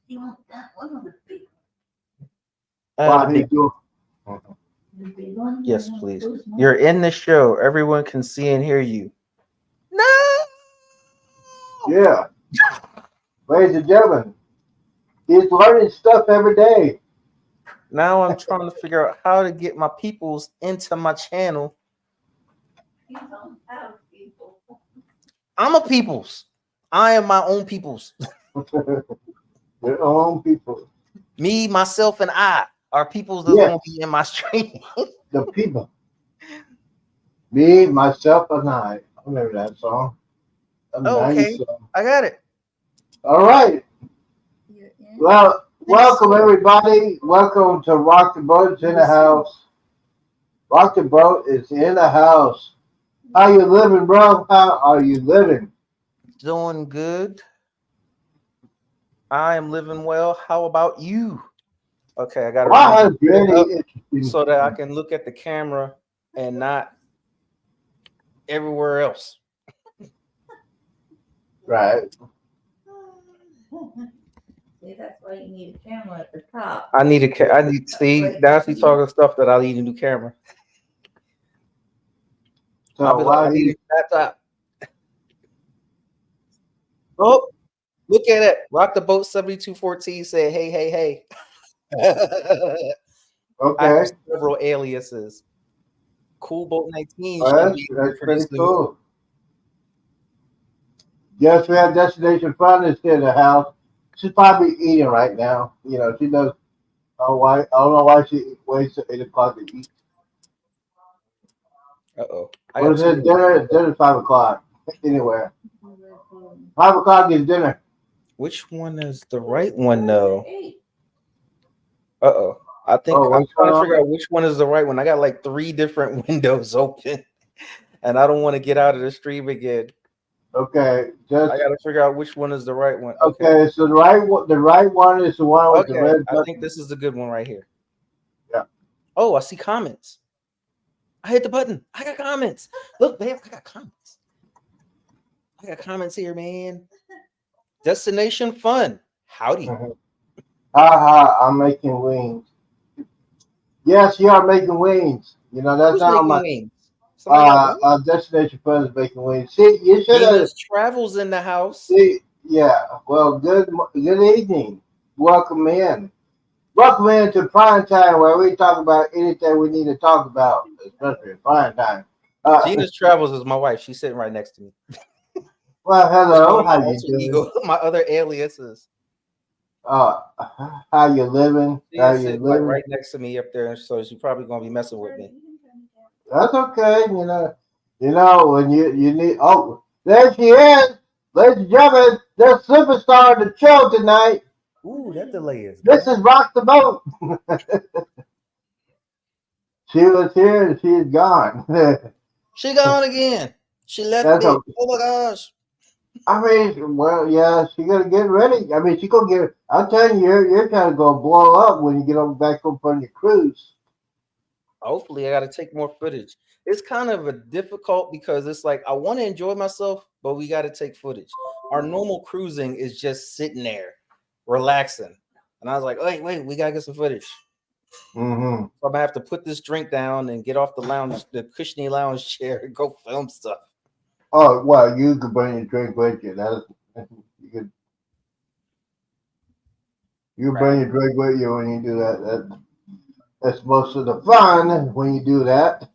You want that one or the big The big- one? The big one? yes, please. You're in the show. Everyone can see and hear you. No. Yeah. Ladies and gentlemen, he's learning stuff every day. Now I'm trying to figure out how to get my peoples into my channel. You don't have people. I'm a peoples. I am my own peoples. Your own people. Me, myself, and I are peoples that's Yes. going to be in my stream. The people. Me, myself, and I. I remember that song. A Oh, 90s okay. song. I got it. All right. You're in. Well, welcome everybody. Welcome to Rock the Boat. It's in the house. Rock the Boat is in the house. How you living, bro? How are you living? Doing good. I am living well. How about you? Okay, I got to Well, I remember had really interesting. so that I can look at the camera and not everywhere else. Right. See, that's why you need a camera at the top. I need to see. Now she's talking stuff that I need a new camera. I'll So be like, I while need he, a laptop. Oh, look at it. Rock the Boat 7214 said, hey, hey, hey. I okay, have several aliases. Cool Boat 19 well, should that's, be that's pretty pretty soon. cool. Yes, we have Destination Fun is in the house. She's probably eating right now. You know, she does. Oh, why? I don't know why she waits till 8 o'clock to eat. Uh-oh. What is it? Dinner? Dinner's 5 o'clock. Anywhere. 5 o'clock is dinner. Which one is the right one, though? Uh-oh. I think Oh, I'm what's trying going to on? figure out which one is the right one. I got like 3 different windows open, and I don't want to get out of the stream again. Okay, just I got to figure out which one is the right one. okay. So the right one is the one with the Okay. red I button. think this is the good one right here. Yeah. Oh, I see comments. I hit the button. I got comments. Look, babe, I got comments. I got comments here, man. Destination Fun. Howdy. Haha, I'm making wings. Yes, you are making wings. You know that's Who's not making my wings? Somebody got wings? Destination Fun is making wings. See, you should have. Gina's Travels in the house. See, yeah. Well, good evening. Welcome in. Welcome in to prime time where we talk about anything we need to talk about, especially prime time. Gina's Travels is my wife. She's sitting right next to me. Well, That's hello. one of my How you alter doing? ego, my other aliases. Uh, how you living? She How is you sitting like living? right next to me up there, so she's probably gonna be messing with me. That's okay. You know when you need. Oh, there she is, ladies and gentlemen. The superstar of the show tonight. Ooh, that delay is This bad. is Rock the Boat. She was here and she's gone. She gone again. She left That's me. okay. Oh my gosh. I mean, well, yeah, she gotta get ready. I mean, she gonna get. I'm telling you, you're kind of gonna blow up when you get over back up on your cruise. Hopefully, I got to take more footage. It's kind of a difficult because it's like I want to enjoy myself, but we got to take footage. Our normal cruising is just sitting there, relaxing. And I was like, wait, we gotta get some footage. Mm-hmm. So I'm gonna have to put this drink down and get off the cushiony lounge chair and go film stuff. Oh well, you could bring your drink with you. That's you could. You bring your drink with you when you do that. That's most of the fun when you do that.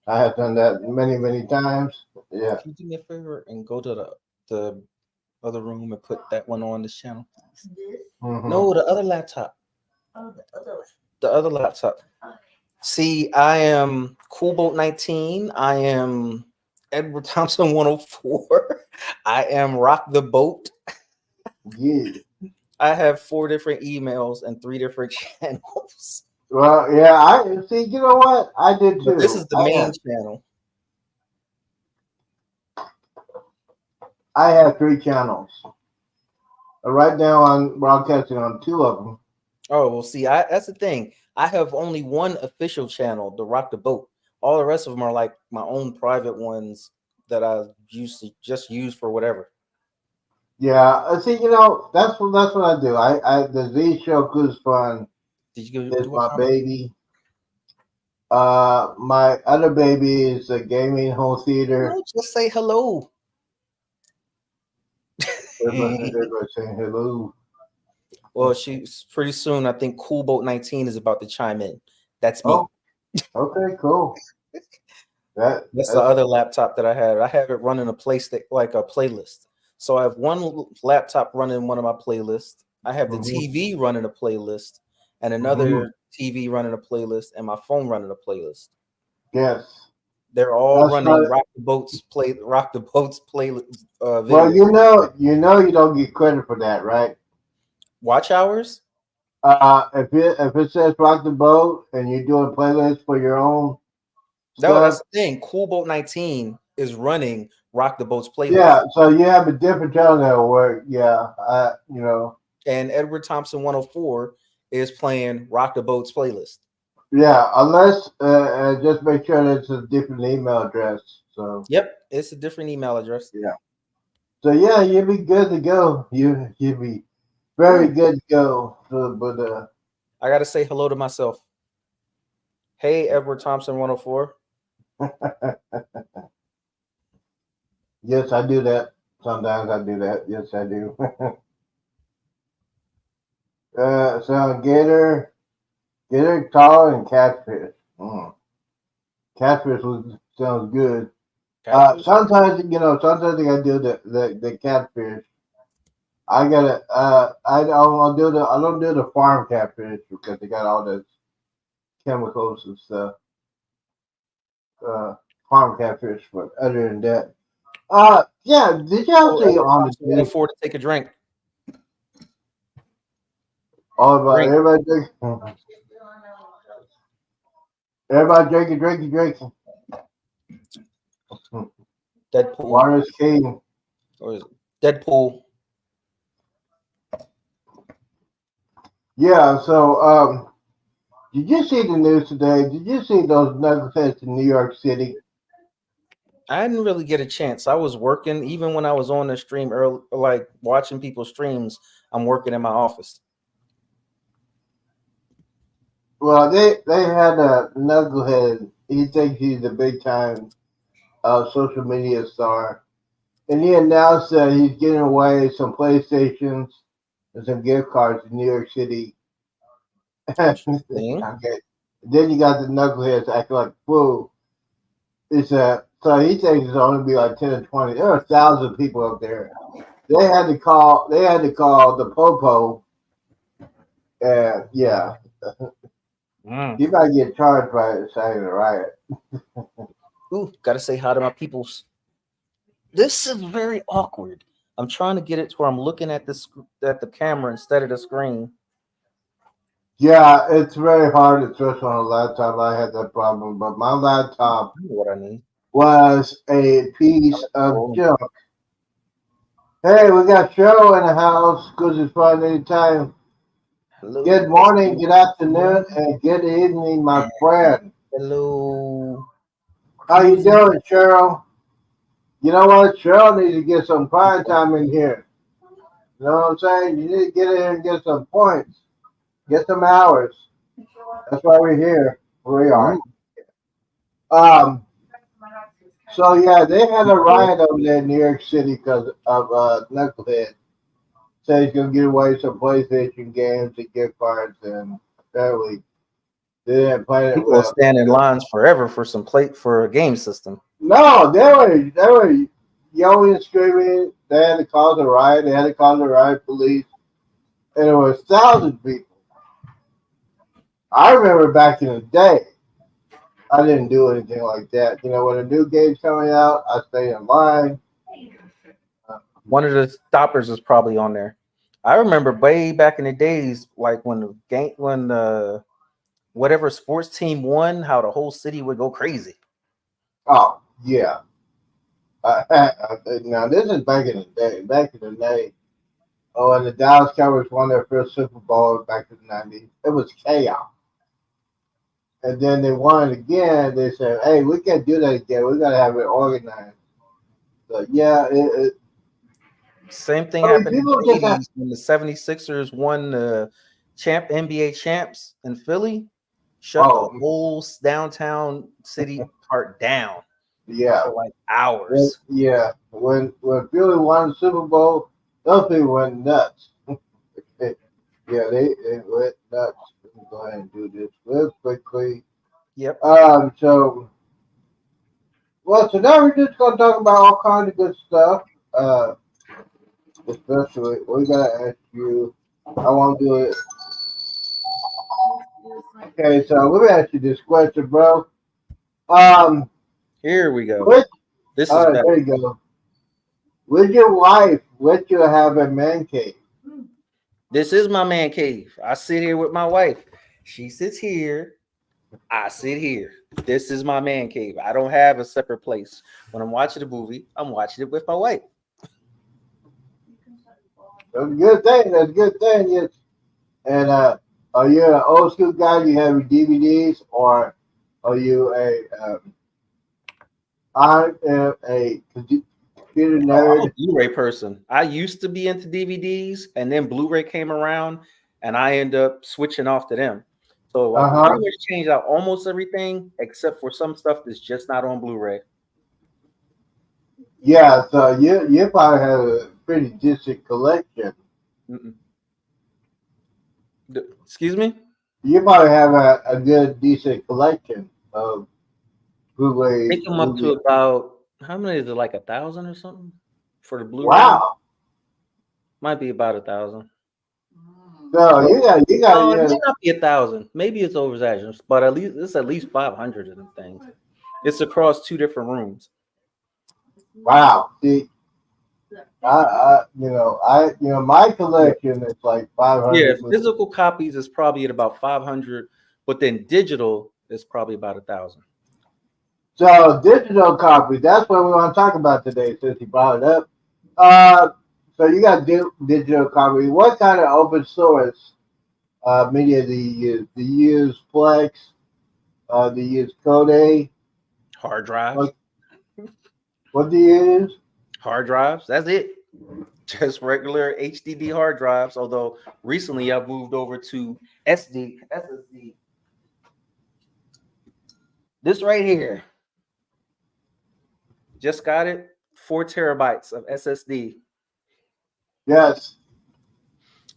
I have done that many times. Yeah. Can you do me a favor and go to the other room and put that one on this channel? This? Mm-hmm. No, the other laptop. Oh, the other one. The other laptop. Okay. See, I am Cool Boat 19. I am Edward Thompson 104. I am Rock the Boat. Yeah. I have 4 different emails and 3 different channels. Well, yeah. I see. You know what? I did too. But this is the main channel. I have 3 channels. Right now, I'm broadcasting on 2 of them. Oh, well, see, that's the thing. I have only one official channel, the Rock the Boat. All the rest of them are like my own private ones that I used to just use for whatever. Yeah, see, that's what I do. The Z Show Cruise Fun Did you go is do a my comment? baby. My other baby is a gaming home theater. No, just say hello. Everybody saying hello. Well, she's pretty soon. I think Cool Boat 19 is about to chime in. That's me. Oh, okay, cool. That's the That's other laptop that I have. I have it running a like a playlist. So I have one laptop running one of my playlists. I have the mhm, TV running a playlist, and mhm. another TV running a playlist, and my phone running a playlist. Yes. They're all That's running right. Rock the Boats playlist Well, video. you don't get credit for that, right? Watch hours? If it says rock the boat and you're doing playlists for your own No, that's stuff, the thing. Cool Boat 19 is running Rock the Boats playlist. yeah. So you have a different channel that'll work. Yeah. And Edward Thompson 104 is playing Rock the Boats playlist. Yeah. Unless just make sure that it's a different email address. So Yep, it's a different email address. yeah. So yeah, you'll be good to go. You'll be very Ooh, good to go. So, but I gotta say hello to myself. Hey, Edward Thompson 104. yes, I do that. Sometimes I do that. Yes, I do. So Gator, tall, and catfish. Catfish sounds good. Catfish. Sometimes I gotta do the catfish. I don't do the farm catfish because they got all the chemicals and stuff. Uh, Farm catfish, but other than that, yeah. Did y'all Oh, see Edward on the Thompson news 104 to take a drink. all about Drink. everybody drinking, everybody drinking. Deadpool. Water is king. Or is it Deadpool? Yeah. So, did you see the news today? Did you see those knuckleheads in New York City? I didn't really get a chance. I was working, even when I was on the stream early, like watching people's streams. I'm working in my office. Well, they had a knucklehead. He thinks he's a big time social media star, and he announced that he's giving away some PlayStations and some gift cards in New York City. Interesting. Okay. Then you got the knuckleheads acting like a fool. So he thinks it's only be like 10 or 20. There are 1,000 people up there. They had to call. They had to call the popo, and yeah, Mm. you might get charged by inciting a riot. Ooh, gotta say hi to my peoples. This is very awkward. I'm trying to get it to where I'm looking at at the camera instead of the screen. Yeah, it's very hard, especially on a laptop. I had that problem, but my laptop I know what I need. was a piece of Oh, junk. Hey, we got Cheryl in the house because it's fun anytime. Good hello. morning, good afternoon, and good evening, my friend. Hello. How you Cruising. doing, Cheryl? You know what? Cheryl needs to get some prime time in here. You know what I'm saying? You need to get in here and get some points. Get some hours. That's why we're here. We Mm. are. Um, so yeah, they had a riot over there in New York City because of Knucklehead. Said he's gonna give away some PlayStation games and gift cards, and apparently they didn't plan it People will well. stand in lines forever for some plate for a game system. No, they were yelling and screaming. They had to call the riot. They had to call the riot police, and there was thousands of people. I remember back in the day, I didn't do anything like that. You know, when a new game's coming out, I stay in line. One of the stoppers is probably on there. I remember way back in the days, like when the whatever sports team won, how the whole city would go crazy. Oh yeah. Now this is back in the day. Back in the day, oh, and the Dallas Cowboys won their first Super Bowl back in the '90s. It was chaos. And then they won it again. They said, "Hey, we can't do that again. We got to have it organized." So yeah, Same thing I mean, happened in people the just have, 80s when the 76ers won the NBA champs in Philly, shut the oh, whole downtown city part down yeah. for like hours. When Philly won the Super Bowl, those people went nuts. They went nuts. Let me go ahead and do this real quickly. Yep. So now we're just gonna talk about all kinds of good stuff. Especially we gotta ask you. I want to do it. Okay, so let me ask you this question, bro. Um, Here we go. which, This is all right, better. there you go. Would your wife let you have a man cave? This is my man cave. I sit here with my wife. She sits here. I sit here. This is my man cave. I don't have a separate place. When I'm watching a movie, I'm watching it with my wife. That's a good thing. That's a good thing. Yes. And are you an old school guy? Do you have your DVDs, or are you a computer Oh, I'm a nerd? Blu-ray person. I used to be into DVDs, and then Blu-ray came around, and I end up switching off to them. So I Uh-huh. pretty much changed out almost everything except for some stuff that's just not on Blu-ray. Yeah. So you probably have a pretty decent collection. Mm-mm. Excuse me? You probably have a good decent collection of I Blu-ray think I'm up to movies. about how many is it? Like 1,000 or something for the Blu-ray? Wow. Might be about 1,000. So Well, you got no, it yeah. might not be 1,000. Maybe it's overexaggerated, but at least it's at least 500 of them things. It's across 2 different rooms. Wow. See, my collection is like Yeah, 500 movies. physical copies is probably at about 500, but then digital is probably about 1,000. So digital copy, that's what we want to talk about today since you brought it up. Uh, so you got digital copy. What kind of open source media do you use? Do you use Plex? Do you use Code? Hard drives, What do you use? hard drives. That's it. Just regular HDD hard drives. Although recently I've moved over to SSD. This right here, just got it. 4 terabytes of SSD, Yes.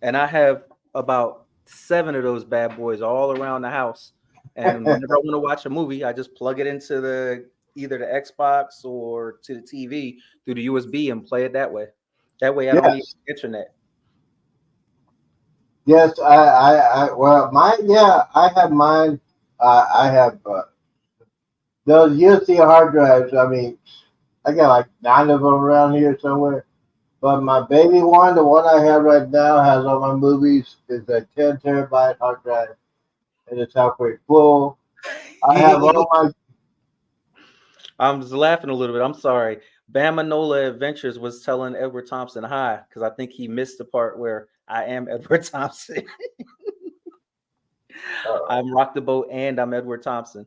and I have about 7 of those bad boys all around the house. And whenever I want to watch a movie, I just plug it into either the Xbox or to the TV through the USB and play it that way. That way, I don't need Yes. internet. Yes. Well, mine. Yeah, I have mine. I have those USB hard drives. I mean, I got like 9 of them around here somewhere. But my baby one, the one I have right now, has all my movies. Is a 10 terabyte hard drive, and it's halfway full. I have all my. I'm just laughing a little bit. I'm sorry. Bama Nola Adventures was telling Edward Thompson hi because I think he missed the part where I am Edward Thompson. I'm Rock the Boat and I'm Edward Thompson.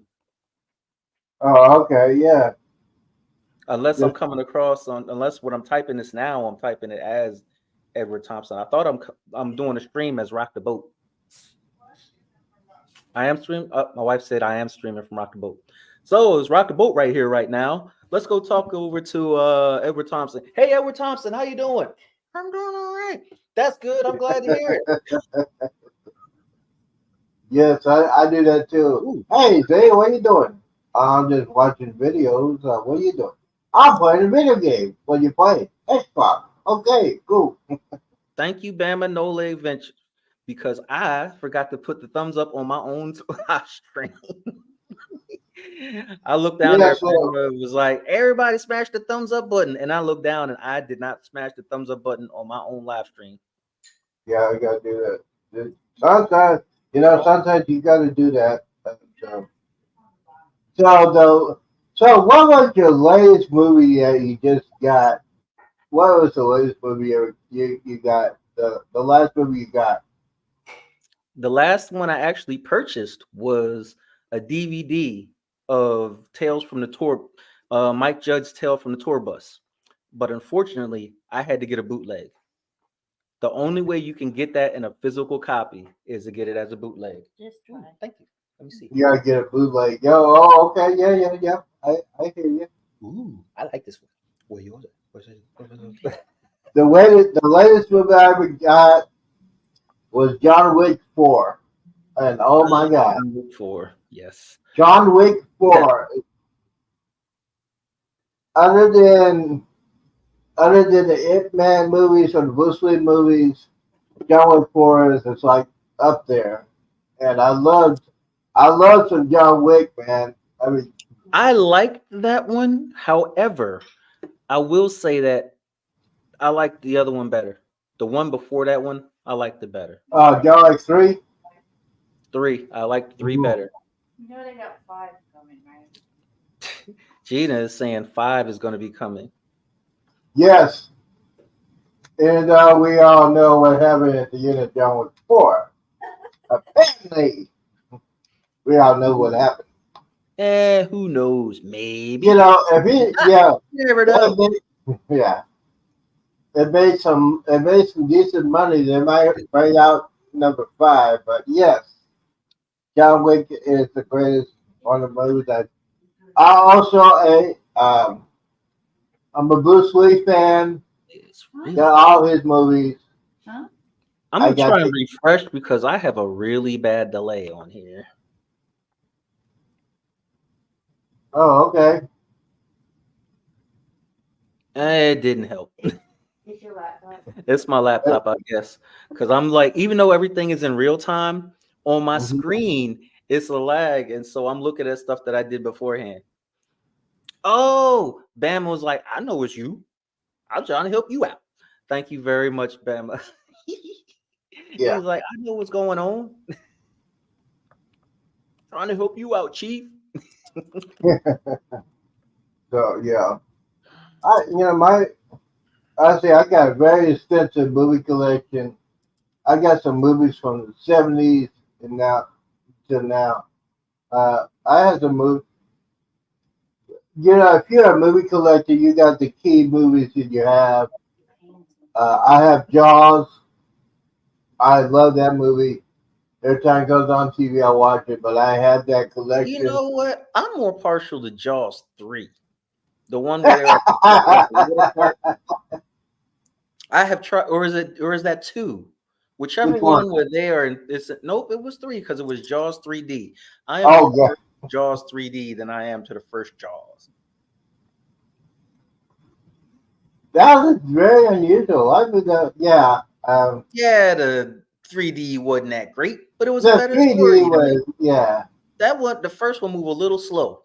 Oh, okay, yeah. Unless I'm coming across unless what I'm typing this now, I'm typing it as Edward Thompson. I thought I'm doing a stream as Rock the Boat. I am streaming. My wife said I am streaming from Rock the Boat. So it's Rock the Boat right here, right now. Let's go talk over to Edward Thompson. Hey, Edward Thompson, how you doing? I'm doing all right. That's good. I'm glad to hear it. Yes, I do that too. Ooh. Hey, Zay, what you doing? I'm just watching videos. What are you doing? I'm playing a video game. What you playing? Xbox. Okay, cool. Thank you, Bama Nola Adventure, because I forgot to put the thumbs up on my own live stream. I looked down Yeah, there, so Bama was like, everybody smash the thumbs up button. And I looked down and I did not smash the thumbs up button on my own live stream. yeah, I gotta do that. Sometimes you gotta do that. So what was your latest movie that you just got? What was the latest movie you got? The last movie you got? The last one I actually purchased was a DVD of Tales from the Tour, Mike Judge's Tale from the Tour Bus. but unfortunately, I had to get a bootleg. The only way you can get that in a physical copy is to get it as a bootleg. Just Ooh, try. thank you. Let me see. You gotta get a bootleg. Yo, oh, okay, yeah. I hear you. Ooh, I like this one. Where yours? Where's it? The latest movie I ever got was John Wick 4. And oh my God. Four. Yes. John Wick 4. Other than the Ip Man movies or the Bruce Lee movies, John Wick 4 is it's like up there. And I loved some John Wick, man. I mean, I liked that one. However, I will say that I liked the other one better. The one before that one, I liked it better. John Wick 3. Three, I liked three Mhm. better. You know they got 5 coming, right? Gina is saying 5 is going to be coming. Yes. And we all know what happened at the end of John Wick 4. Apparently, we all know what happened. Who knows? Maybe. You know, if he, yeah, You never know. yeah, it made some decent money. They might bring out number 5, but yes, John Wick is the greatest one of the movies. I also I'm a Bruce Lee fan. It's really- Got all his movies. Huh? I'm I gonna got try and the- refresh because I have a really bad delay on here. Oh, okay. It didn't help. It's your laptop. It's my laptop, I guess, because I'm like, even though everything is in real time on my Mhm. screen, it's a lag, and so I'm looking at stuff that I did beforehand. Oh, Bama was like, I know it's you. I'm trying to help you out. Thank you very much, Bama. Yeah. He's like, I know what's going on. Trying to help you out, Chief. So yeah, I got a very extensive movie collection. I got some movies from the '70s and now to now. I had some movies. If you're a movie collector, you got the key movies that you have. I have Jaws. I love that movie. Every time it goes on TV, I watch it. But I had that collection. You know what? I'm more partial to Jaws 3. The one where they're at the water park. I have tried, or is that 2? Whichever Which one? one where they are. Nope, it was 3 because it was Jaws 3D. I am Oh more yeah, to Jaws 3D than I am to the first Jaws. that was very unusual. I mean, yeah. Yeah, the 3D wasn't that great, but it was a The better 3D story to me. was yeah. That one, the first one, moved a little slow.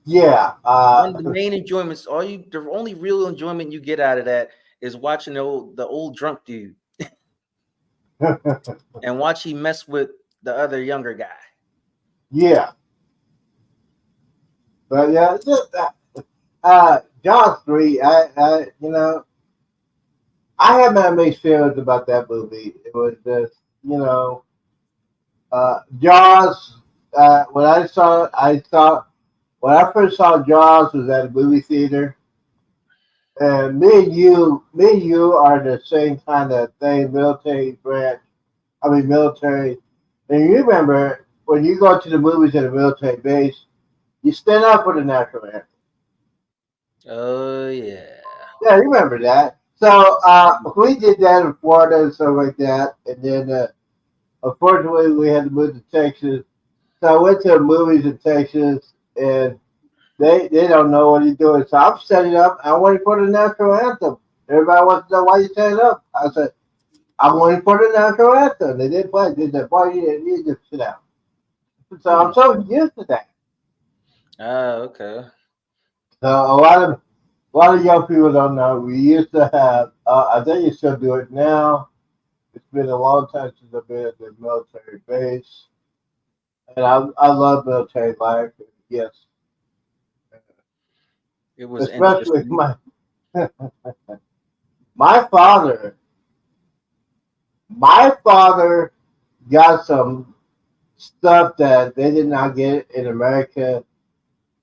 Yeah. One of the main enjoyments, the only real enjoyment you get out of that is watching the old drunk dude and watch he mess with the other younger guy. yeah. But yeah, Jaws 3, I have my mixed feelings about that movie. It was just, Jaws, when I first saw Jaws was at a movie theater. And me and you are the same kind of thing, military. And you remember when you go to the movies at a military base, you stand up for the national anthem. Oh yeah. Yeah, you remember that. So we did that in Florida and stuff like that. And then unfortunately we had to move to Texas. So I went to the movies in Texas and they don't know what he's doing. So I'm standing up. I'm waiting for the national anthem. Everybody wants to know why you standing up. I said, I'm waiting for the national anthem. They didn't play. They said, boy, you just sit down. So I'm so used to that. Okay. So a lot of young people don't know. We used to have. I think you still do it now. It's been a long time since I've been at the military base, and I love military life. Yes, It was especially interesting. my father. My father got some stuff that they did not get in America.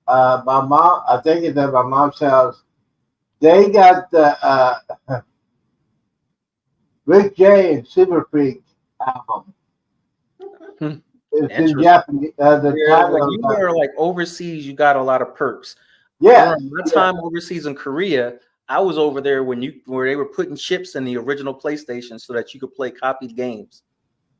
my mom, I think it's at my mom's house. They got the Rick James Super Freak album. Hmm. It's in Interesting. Japanese. The Yeah, when title. you were like overseas, you got a lot of perks. Yeah. During my time overseas in Korea, I was over there where they were putting chips in the original PlayStation so that you could play copied games.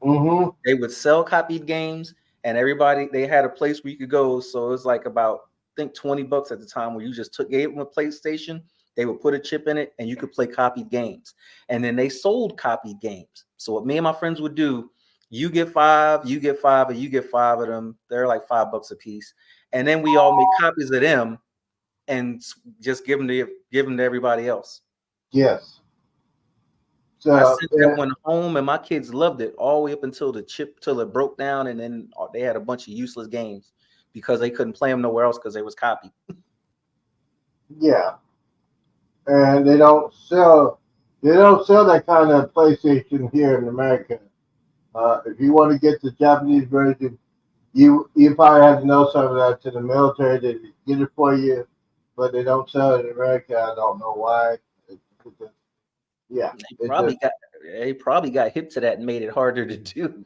Mm-hmm. They would sell copied games, and they had a place where you could go. So it was like about I think $20 at the time, where you just gave them a PlayStation. They would put a chip in it, and you could play copied games. And then they sold copied games. So what me and my friends would do, you get 5, you get 5, and you get 5 of them. They're like $5 a piece, and then we all make copies of them and just give them to everybody else. Yes. I So sent that one home, and my kids loved it all the way up until till it broke down, and then they had a bunch of useless games because they couldn't play them nowhere else because they was copied. yeah, and they don't sell that kind of PlayStation here in America. If you want to get the Japanese version, you probably have to know some of that to the military. They get it for you, but they don't sell it in America. I don't know why. Yeah, They probably got hip to that and made it harder to do.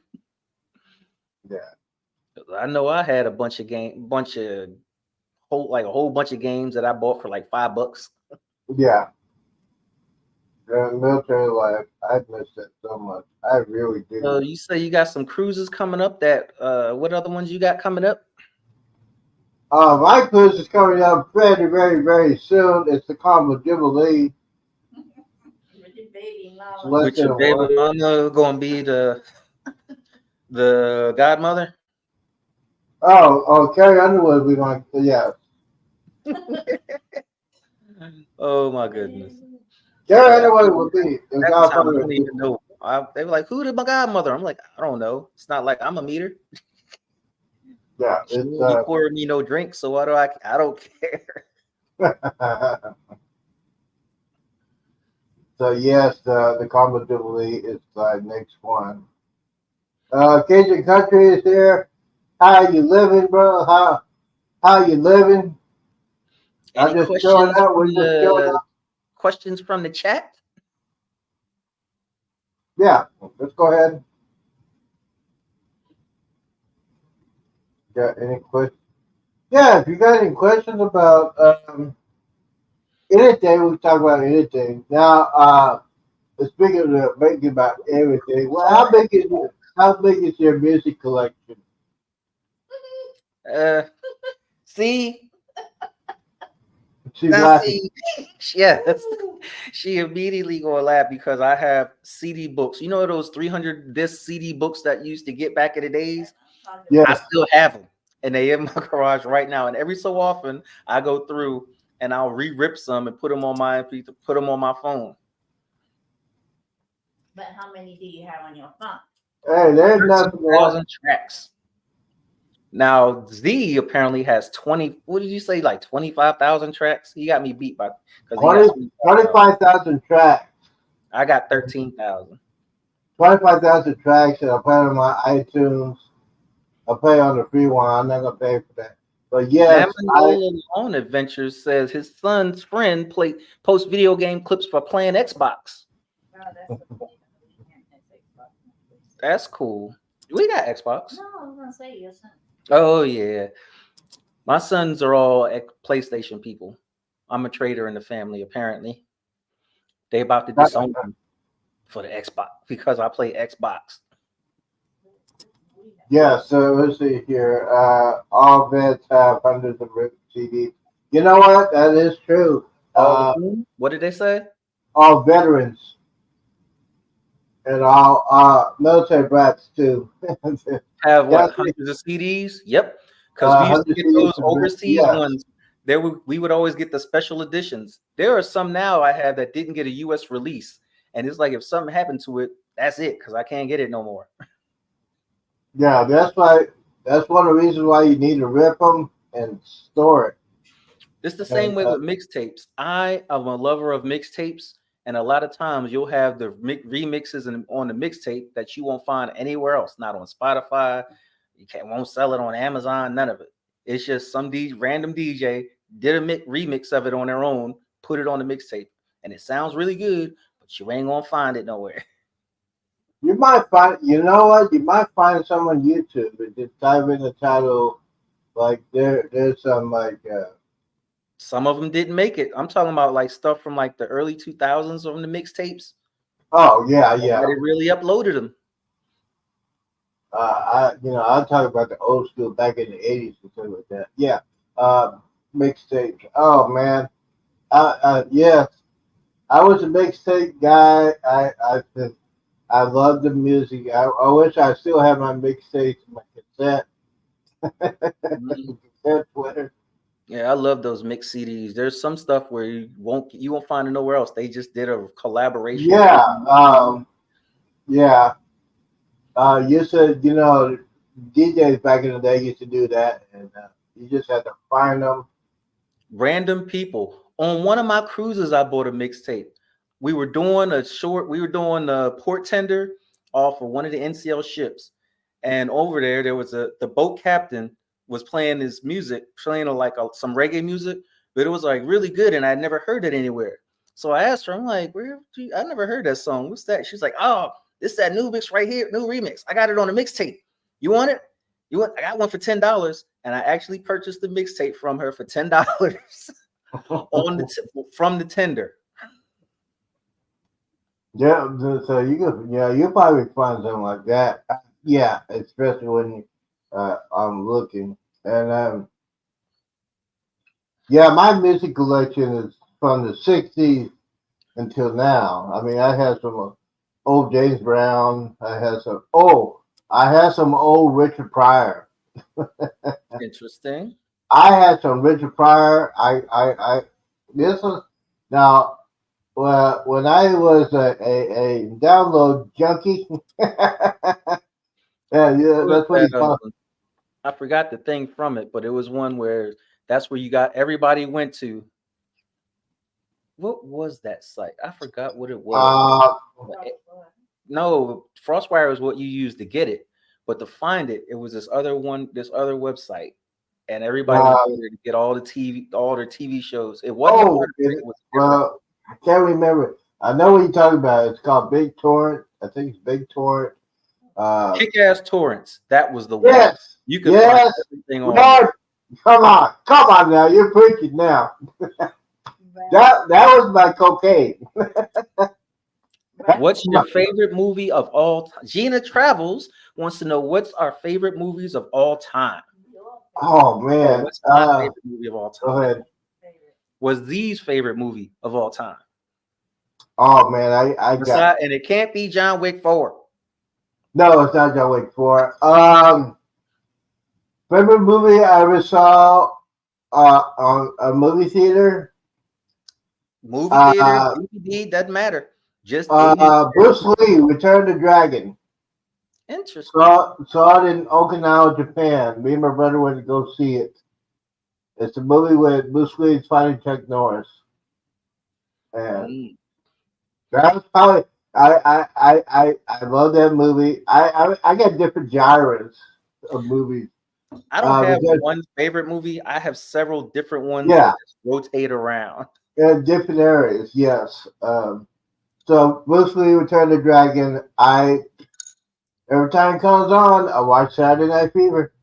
Yeah. I know I had a bunch of a whole bunch of games that I bought for like $5. Yeah. The military life, I miss it so much. I really do. So you say you got some cruises coming up. What other ones you got coming up? My cruise is coming up very, very, very soon. It's the Combo Jubilee. With your baby mama. Less With than your a baby month. mama going to be the godmother? Oh, Carrie Underwood, we want, yeah. Oh my goodness. Carrie Underwood would be the At the time, I godfather. don't even know. They were like, "Who did my godmother?" I'm like, "I don't know. It's not like I'm a meter. Yeah, She it's won't be pouring me no drink, so what do I don't care." So yes, the Combo Jubilee is the next one. Cajun Country is here. How you living, bro? How you living? Any I'm just showing up. We're just showing up. questions from the chat? Yeah, let's go ahead. Got any questions? Yeah, if you got any questions about anything, we can talk about anything. Now, speaking of making about everything, well, how big is your music collection? See, She's now laughing. see, yes, she immediately gonna laugh because I have CD books. You know those 300 disc CD books that you used to get back in the days? Yes. I still have them, and they in my garage right now. And every so often, I go through and I'll re-rip some and put them on my phone. But how many do you have on your phone? Hey, there's nothing. 13,000 tracks. Now Z apparently has 20. What did you say? Like 25,000 tracks? He got me beat by because 25,000 tracks. I got 13,000. 25,000 tracks, and I play on my iTunes. I play on the free one. I'm not gonna pay for that. But yes, on Adventures says his son's friend post video game clips for playing Xbox. Oh, That's cool. We got Xbox. No, I was gonna say your son. Oh yeah, my sons are all PlayStation people. I'm a trader in the family. Apparently, they about to disown me for the Xbox because I play Xbox. Yeah, so let's see here. All vets have hundreds of CDs. You know what? That is true. What did they say? All veterans and all military brats too. Have what, hundreds of CDs? Yep. Because we used to get those overseas ones. We would always get the special editions. There are some now I have that didn't get a US release. And it's like if something happened to it, that's it, because I can't get it no more. Yeah, that's one of the reasons why you need to rip them and store it. It's the same way with mixtapes. I am a lover of mixtapes, and a lot of times you'll have the remixes on the mixtape that you won't find anywhere else, not on Spotify. Won't sell it on Amazon, none of it. It's just some random DJ did a remix of it on their own, put it on the mixtape, and it sounds really good, but you ain't gonna find it nowhere. You might find, you know what? You might find some on YouTube and just type in the title. Like there's some like. Some of them didn't make it. I'm talking about like stuff from like the early 2000s on the mixtapes. Oh yeah, yeah. They really uploaded them. I'll talk about the old school back in the '80s and stuff like that. Yeah, mixtapes. Oh man, yeah, I was a mixtape guy. I love the music. I wish I still had my mixtapes, my cassette, cassette player. Yeah, I love those mix CDs. There's some stuff where you won't find it nowhere else. They just did a collaboration. Yeah, yeah. You said DJs back in the day used to do that, and you just had to find them. Random people. On one of my cruises, I bought a mixtape. We were doing a port tender off of one of the NCL ships. And over there was the boat captain was playing his music, playing some reggae music, but it was like really good. And I'd never heard it anywhere. So I asked her, I'm like, I never heard that song. What's that? She's like, oh, this that new mix right here, new remix. I got it on a mixtape. You want it? I got one for $10. And I actually purchased the mixtape from her for $10 from the tender. Yeah, so you'll probably find something like that. Yeah, especially when I'm looking. And my music collection is from the '60s until now. I mean, I had some old James Brown. I had some old Richard Pryor. Interesting. I had some Richard Pryor. This was now. Well, when I was a download junkie, that's what he called. I forgot the thing from it, but it was one where that's where you got everybody went to. What was that site? I forgot what it was. No, FrostWire is what you used to get it, but to find it, it was this other website, and everybody was there to get all their TV shows. It wasn't. Well, I can't remember. I know what you're talking about. It's called Big Torrent. I think it's Big Torrent. Kick-ass torrents. That was the one. Yes. You could find everything on. Lord, come on now. You're preaching now. that was my cocaine. What's your favorite movie of all time? Gina Travels wants to know what's our favorite movies of all time. Oh man. What's my favorite movie of all time? Go ahead. Was Zee's favorite movie of all time? Oh man, I got and it can't be John Wick 4. No, it's not John Wick 4. Favorite movie I ever saw on a movie theater? Movie theater, DVD, doesn't matter. Just Bruce Lee, Return the Dragon. Interesting. Saw it in Okinawa, Japan. Me and my brother went to go see it. It's a movie with Bruce Lee fighting Chuck Norris. And that was probably I love that movie. I got different genres of movies. I don't have one favorite movie. I have several different ones that rotate around. Yeah, different areas, yes. So Bruce Lee Return the Dragon, every time it comes on, I watch Saturday Night Fever.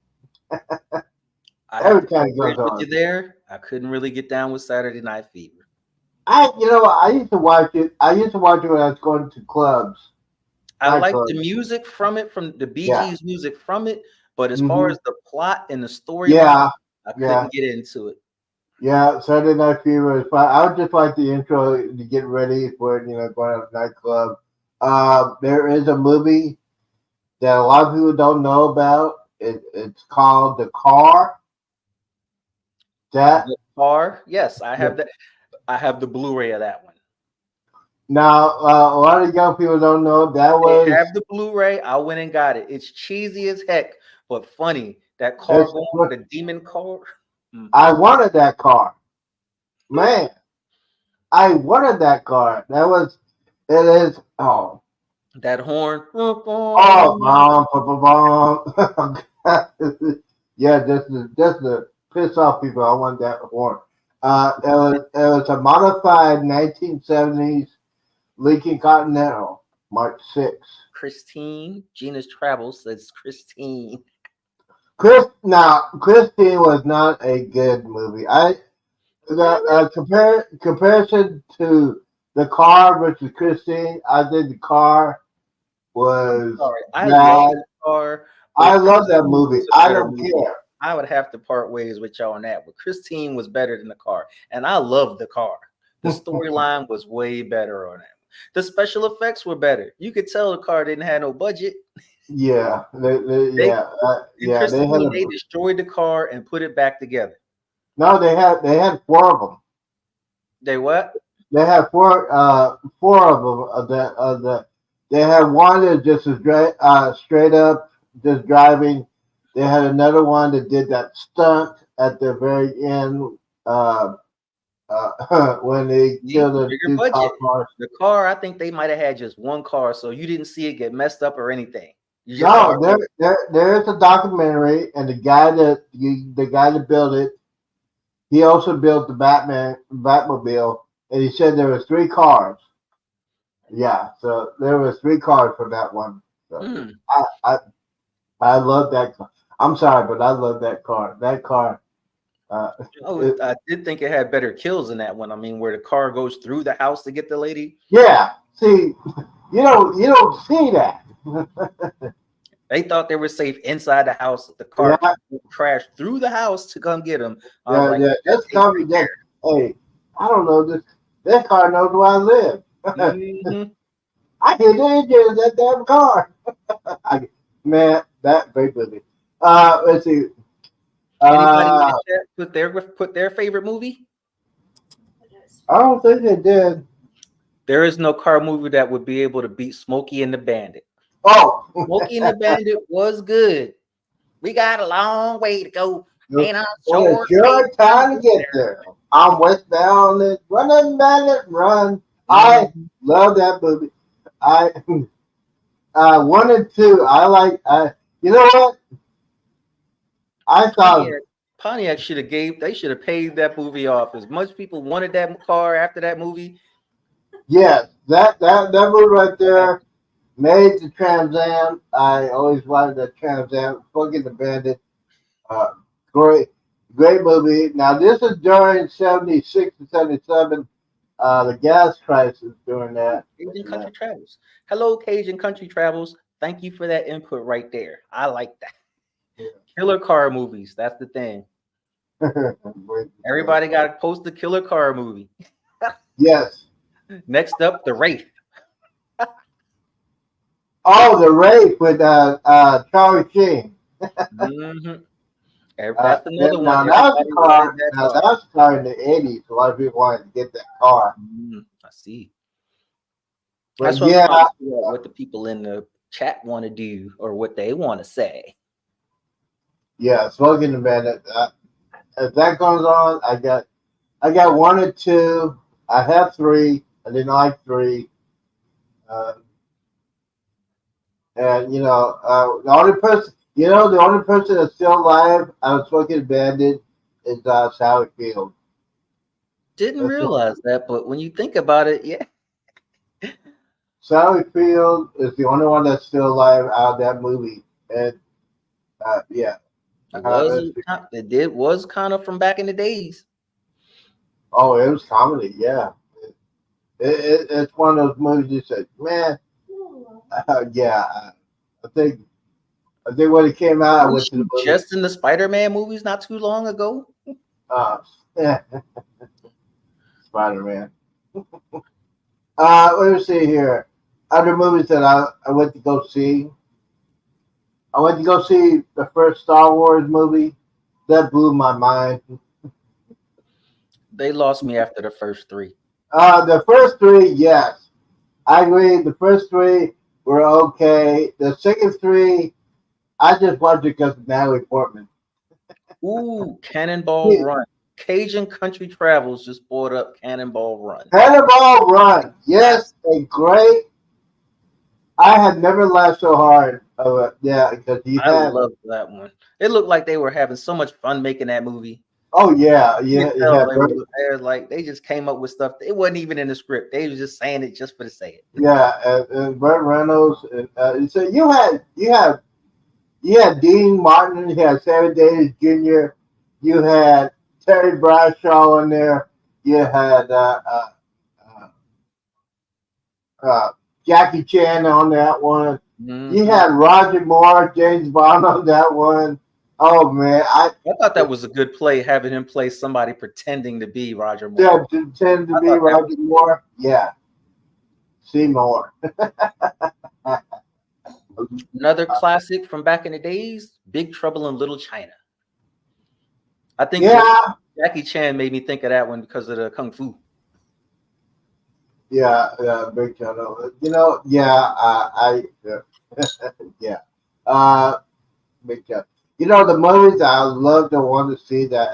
Every time it comes on. I couldn't really get down with Saturday Night Fever. I used to watch it. I used to watch it when I was going to clubs. I like the music from it, from the Bee Gees music from it, but as far as the plot and the story, I couldn't get into it. Yeah, Saturday Night Fever is fun. I would just like the intro to get ready for going to the nightclub. There is a movie that a lot of people don't know about. It's called The Car. The Car? Yes, I have that. I have the Blu-ray of that one. Now, a lot of young people don't know that was. I have the Blu-ray. I went and got it. It's cheesy as heck, but funny. That car going with the demon car. I wanted that car. Man, I wanted that car. It is, that horn. Oh, Yeah, just to piss off people. I want that horn. It was a modified 1970s Lincoln Continental Mark 6. Christine, Gina's Travels says Christine. Christine was not a good movie. Comparison to the car versus Christine, I think the car was Sorry, I love bad. the car. I love that movie. It's a I better don't movie. care. I would have to part ways with y'all on that, but Christine was better than the car, and I love the car. The storyline was way better on that. The special effects were better. You could tell the car didn't have no budget. Yeah, They had they destroyed the car and put it back together. no, they had four of them. They what? They had four of them of the. They had one that just was straight up just driving. They had another one that did that stunt at the very end when they killed the Bigger two budget. top cars. The car, I think they might have had just one car, so you didn't see it get messed up or anything. You just saw No, there is a documentary, and the guy that built it, he also built the Batmobile, and he said there was 3 cars. Yeah, so there was 3 cars for that one. So I love that car. I'm sorry, but I love that car. That car. I did think it had better kills than that one. I mean, where the car goes through the house to get the lady. Yeah. See, you don't see that. They thought they were safe inside the house. The car crashed through the house to come get them. That's coming. Hey, I don't know. That car knows where I live. Mm-hmm. I hear the engine of that damn car. Man, that very movie. Let's see. Anybody in the chat put their favorite movie? I don't think they did. There is no car movie that would be able to beat Smokey and the Bandit. Oh, Smokey and the Bandit was good. We got a long way to go. And it's your time to get there. I'm westbound and running, bandit, run. I love that movie. I 1 and 2. I like. You know what? I thought Pontiac should have They should have paid that movie off. As much people wanted that car after that movie. Yes, that movie right there made the Trans Am. I always wanted that Trans Am. Fucking the Bandit. Great movie. Now this is during 76 to 77. The gas crisis during that. Cajun Country Travels. Hello, Cajun Country Travels. Thank you for that input right there. I like that. Yeah. Killer car movies. That's the thing. Everybody got to post the killer car movie. Yes. Next up, The Wraith. Oh, The Wraith with Charlie Sheen. Mm-hmm. That's another one. That's a car in the 80s. A lot of people wanted to get that car. I see. But that's what the people in the chat want to do or what they want to say. Yeah, Smoking the Bandit. If that goes on, I got 1 or 2. I have 3. I didn't like 3. And the only person that's still alive out of Smoking the Bandit is Sally Field. Didn't realize that, but when you think about it, yeah. Sally Field is the only one that's still alive out of that movie, and yeah. It was kind of from back in the days. Oh, it was comedy, yeah. It's one of those movies you said, man, yeah. I think when it came out, I went to the movie. Just in the Spider-Man movies not too long ago. Spider-Man. Let me see here. Other movies that I went to go see. I went to go see the first Star Wars movie. That blew my mind. They lost me after the first 3. The first 3, yes. I agree. The first 3 were okay. The second 3, I just watched it because of Natalie Portman. Ooh, Cannonball Run. Cajun Country Travels just brought up Cannonball Run. Cannonball Run. Yes, a great. I had never laughed so hard Yeah, because you I had. love that one. It looked like they were having so much fun making that movie. Oh yeah, You yeah, could you tell had. they was like they just came up with stuff. It wasn't even in the script. They was just saying it just for the say it. Yeah, and Burt Reynolds. And so you had Dean Martin. You had Sammy Davis Jr. You had Terry Bradshaw in there. You had uh, uh, Jackie Chan on that one. You Mm-hmm. had Roger Moore, James Bond on that one. Oh man, I thought that was a good play, having him play somebody pretending to be Roger yeah, Moore. tend to I be thought that Roger Moore. Yeah, Seymour. another classic from back in the days, Big Trouble in Little China. I think Yeah, Jackie Chan made me think of that one because of the kung fu. yeah, big channel. Yeah, yeah, yeah. Big channel. The movies I love to want to see that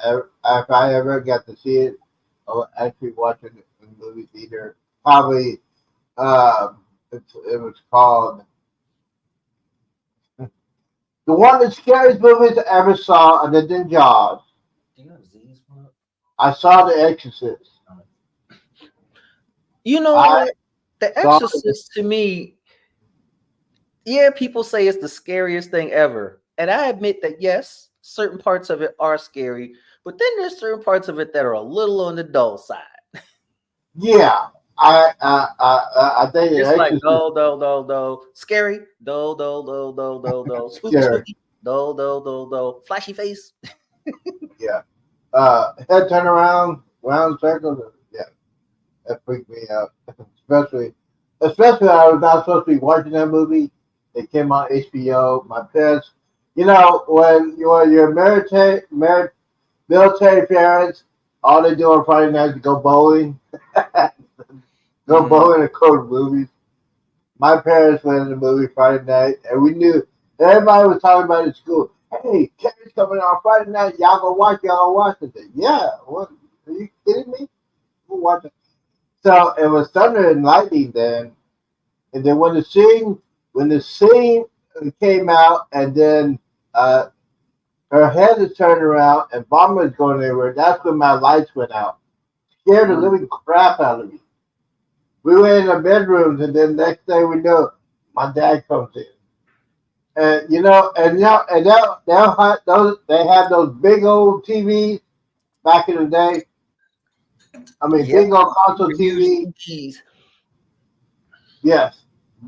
if I ever get to see it, I'll actually watch it in the movie theater. Probably, it was called the one of the scariest movies I ever saw, other than Jaws. Do you have Z's? I saw The Exorcist. You know I what? The saw Exorcist to me, yeah, people say it's the scariest thing ever. And I admit that yes, certain parts of it are scary, but then there's certain parts of it that are a little on the dull side. Yeah, I think The It's like Exorcist dull, dull, dull, dull, scary, dull, dull, dull, dull, dull, dull, is spooky, scary. spooky, dull, dull, dull, dull, flashy face. Yeah. Head turn around, round circles. Yeah, that freaked me out. especially, especially I was not supposed to be watching that movie. It came on HBO. My parents, when you're military parents, all they do on Friday night is go bowling, go Mm, bowling and go to movies. My parents went to the movie Friday night, and we knew everybody was talking about it in school. Hey, Kevin's coming on Friday night. Y'all gonna watch? Y'all gonna watch it? Yeah. What? Are you kidding me? We'll watch it. So it was thunder and lightning then, and then when the scene came out, and then uh, her head is turned around, and Bomber is going everywhere. That's when my lights went out. Scared the mm. living crap out of me. We were in the bedrooms, and then next thing we know, my dad comes in. They had those big old TVs back in the day. I mean, Yep, big old console the huge TV. keys. Yes,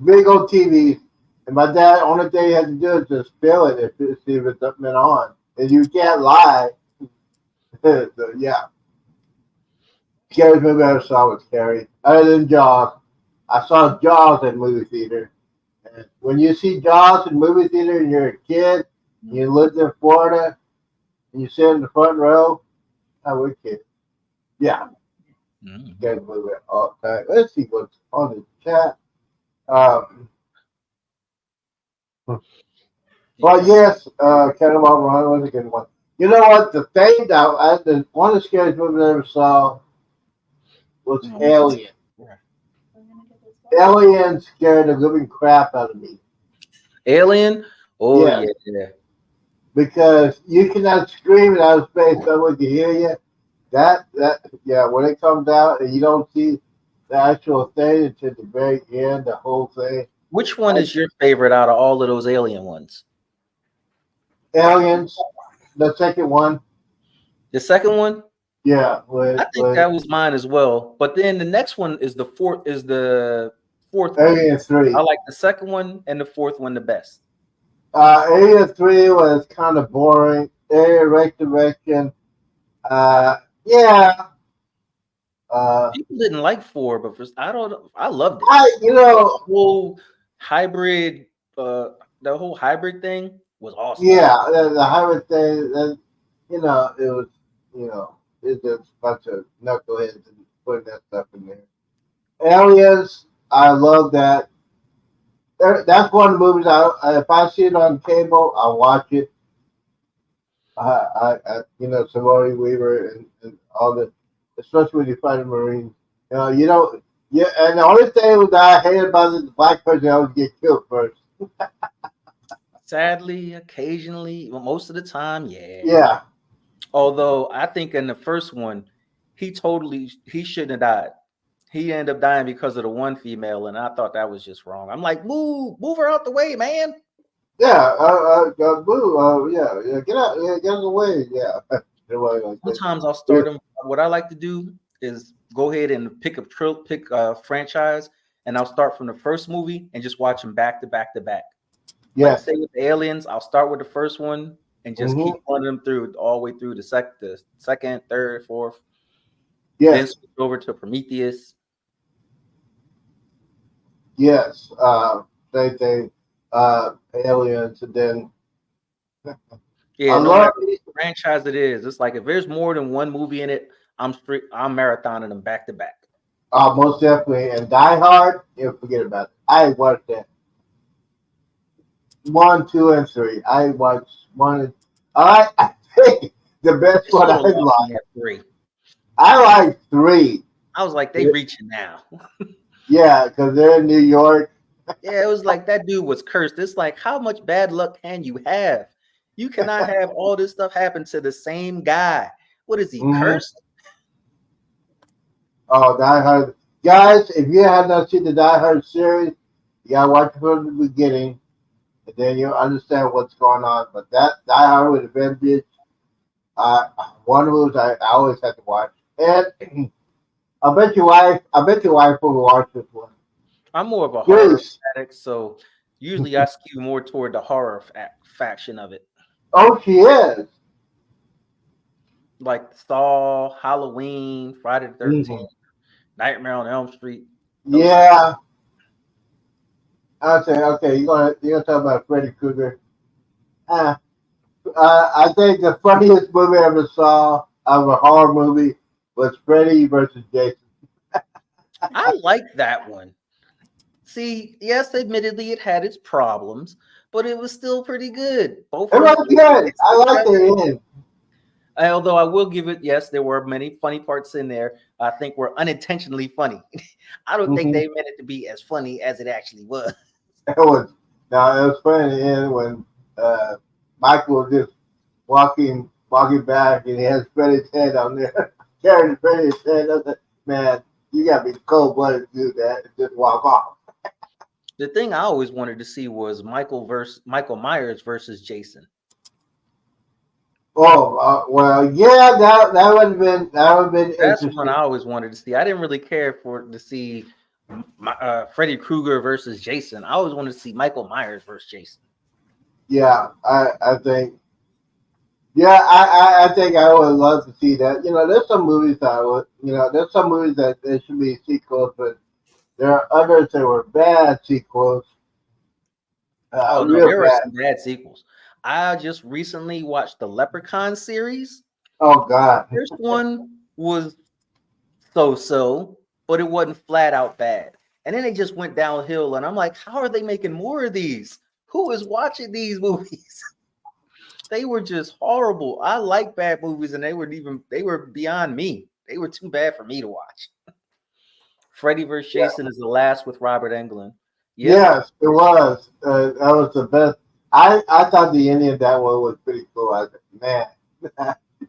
big old TVs. And my dad, only thing he had to do is just fill it if see if it's up and on. And you can't lie. So, yeah, scariest movie I ever saw was scary. Other than Jaws, I saw Jaws in movie theater. And when you see Jaws in movie theater and you're a kid, you lived in Florida, and you sit in the front row, I would kid. Yeah, Mm. guys move it all the time. Let's see what's on the chat. Um, well, yes, Cannonball Run was a good one. You know what? The thing one of the scariest movies I ever saw was Mm. Alien. Yeah. Alien scared the living crap out of me. Alien? Oh Yeah, yeah, yeah. because you cannot scream in outer space, someone can hear you. Yeah, when it comes out and you don't see the actual thing until the very end, the whole thing. Which one is your favorite out of all of those alien ones? Aliens, the second one. The second one? Yeah, I think that was mine as well. But then the next one is the fourth one. Alien 3. I like the second one and the fourth one the best. Alien 3 was kind of boring. Alien Resurrection, yeah. People didn't like 4, but I loved it. I. The whole hybrid, the whole hybrid thing was awesome. Yeah, the hybrid thing, it was, it's just a bunch of knuckleheads and putting that stuff in there. Aliens, I love that. That's one of the movies if I see it on cable, I'll watch it. Sigourney Weaver and all the, especially when you fight a Marine. Yeah, and the only thing that I hate about it, the black person always get killed first. Sadly, occasionally, well, most of the time, yeah. Yeah. Although I think in the first one, he shouldn't have died. He ended up dying because of the one female, and I thought that was just wrong. I'm like, move her out the way, man. Yeah. Boo. Yeah. Get out. Yeah. Get out of the way. Yeah. Get away like that. Sometimes I'll start them. What I like to do is go ahead and pick a franchise, and I'll start from the first movie and just watch them back to back to back. Like Yes. say with the aliens, I'll start with the first one and just keep running them through all the way through the second, third, fourth. Then Yes. switch over to Prometheus. Yes. Same thing. Aliens, and then Yeah, I no love matter what franchise it is, it's like if there's more than one movie in it, I'm marathoning them back to back. most definitely. And Die Hard, you forget about it. I watched that 1, 2, and 3. I watched one. I think the best one I like. 3. I like 3. I was like, they reaching now. Yeah, because they're in New York. Yeah, it was like that dude was cursed. It's like, how much bad luck can you have? You cannot have all this stuff happen to the same guy. What is he, cursed? Oh, Die Hard. Guys, if you have not seen the Die Hard series, you gotta watch it from the beginning, and then you'll understand what's going on. But that Die Hard with a Vengeance, one of those I always have to watch. And I bet your wife will watch this one. I'm more of a horror fanatic, so usually I skew more toward the horror faction of it. Oh, she is. Like Saw, Halloween, Friday the 13th, Nightmare on Elm Street. Yeah. I'll say, okay, you're gonna talk about Freddy Krueger. I think the funniest movie I ever saw of a horror movie was Freddy versus Jason. I like that one. See, yes, admittedly, it had its problems, but it was still pretty good. Both it was good. I like the end. Although I will give it, yes, there were many funny parts in there. I think were unintentionally funny. I don't think they meant it to be as funny as it actually was. It was funny in the end when Michael was just walking back and he has Freddy's head on there, carrying Freddy's head. I said, man, you gotta be cold blooded to do that and just walk off. The thing I always wanted to see was Michael Myers versus Jason. Oh well, yeah, that would have been That's one I always wanted to see. I didn't really care to see Freddy Krueger versus Jason. I always wanted to see Michael Myers versus Jason. Yeah, I think. Yeah, I think I would love to see that. There's some movies there's some movies that there should be sequels, but there are others that were bad sequels. No, there were some bad sequels. I just recently watched the Leprechaun series. Oh God! The first one was so, but it wasn't flat out bad. And then they just went downhill, and I'm like, how are they making more of these? Who is watching these movies? They were just horrible. I like bad movies, and they were beyond me. They were too bad for me to watch. Freddy vs. Jason is the last with Robert Englund. Yes, it was. That was the best. I thought the ending of that one was pretty cool. I said, man,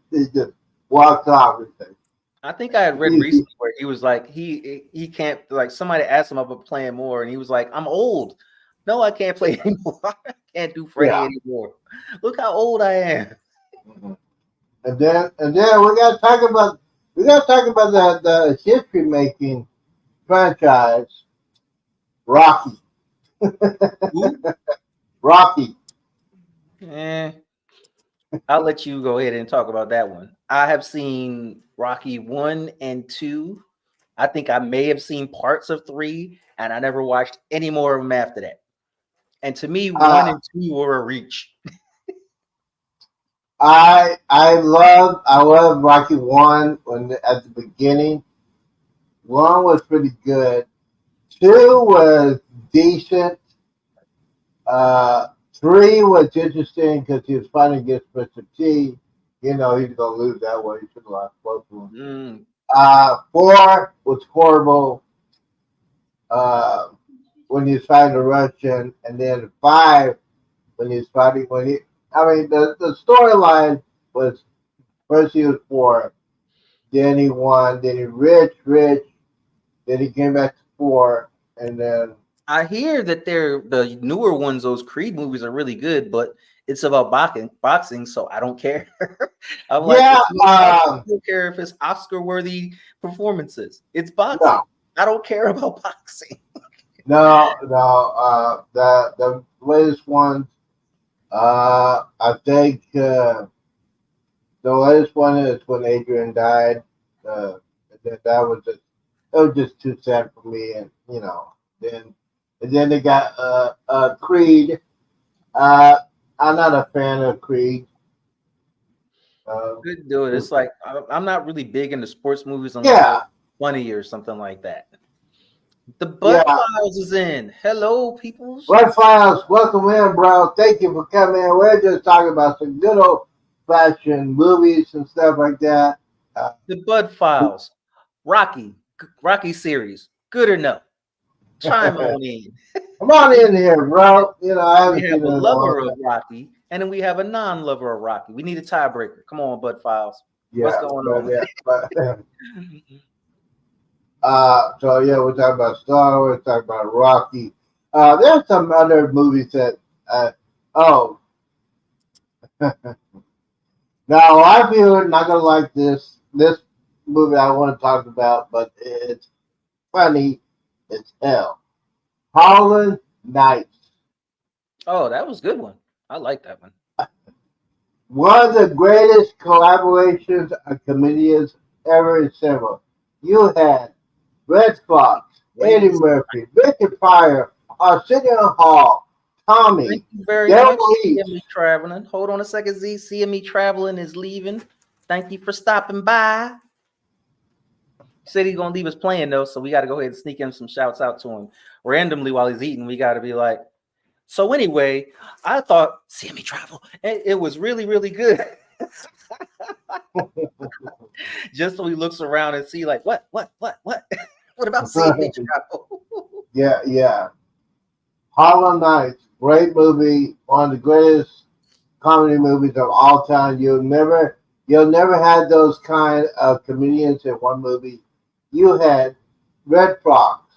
he just walked off and said, I think I had read recently where he was like, he can't, like, somebody asked him about playing more, and he was like, I'm old. No, I can't play anymore. I can't do Freddy anymore. Look how old I am. And then we gotta talk about the history making franchise, Rocky. Rocky. I'll let you go ahead and talk about that one. I have seen Rocky 1 and 2. I think I may have seen parts of 3, and I never watched any more of them after that. And to me, 1 and 2 were a reach. I love Rocky 1 at the beginning. 1 was pretty good. 2 was decent. 3 was interesting because he was fighting against Mr. T. He's gonna lose that way. He should have lost both of them. 4 was horrible. When he was fighting the Russian, and then 5 when he's fighting. The storyline was first he was poor, then he won, then he rich, then he came back to poor, and then I hear that the newer ones, those Creed movies are really good, but it's about boxing, so I don't care. I'm like, yeah, I don't care if it's Oscar-worthy performances. It's boxing. no, I don't care about boxing. no. The latest one, I think the latest one is when Adrian died. That was just too sad for me, and then they got Creed. I'm not a fan of Creed. Good do it. It's like I'm not really big into sports movies unless Yeah, it's funny or something like that. The yeah. Bud Files is in. Hello, peoples. Red Files, welcome in, bro. Thank you for coming in. We're just talking about some good old fashioned movies and stuff like that. The Bud Files, Rocky series, good or no? Chime on in. Come on in here, bro. I haven't We seen have a it in a lover long of Rocky, and then we have a non-lover of Rocky. We need a tiebreaker. Come on, Bud Files. Yeah, What's going on? So yeah, we're talking about Star Wars, we're talking about Rocky. There's some other movies that now I feel you're not gonna like this movie I want to talk about, but it's funny as hell. Harlan Nights. Oh, that was a good one. I like that one. One of the greatest collaborations of comedians ever assembled. You had Red Fox, Eddie Murphy, Richard Pryor, Arsenio Hall, Tommy. Thank you very Del much. Reese. CME Traveling. Hold on a second, Z. CME Traveling is leaving. Thank you for stopping by. He said he's gonna leave us playing though, so we got to go ahead and sneak in some shouts out to him randomly while he's eating. We got to be like, so anyway, I thought CME Travel, it was really, really good. Just so he looks around and see like, what? What about CME Travel? Yeah. Harlem Nights, great movie, one of the greatest comedy movies of all time. You'll never have those kind of comedians in one movie. You had Red Fox,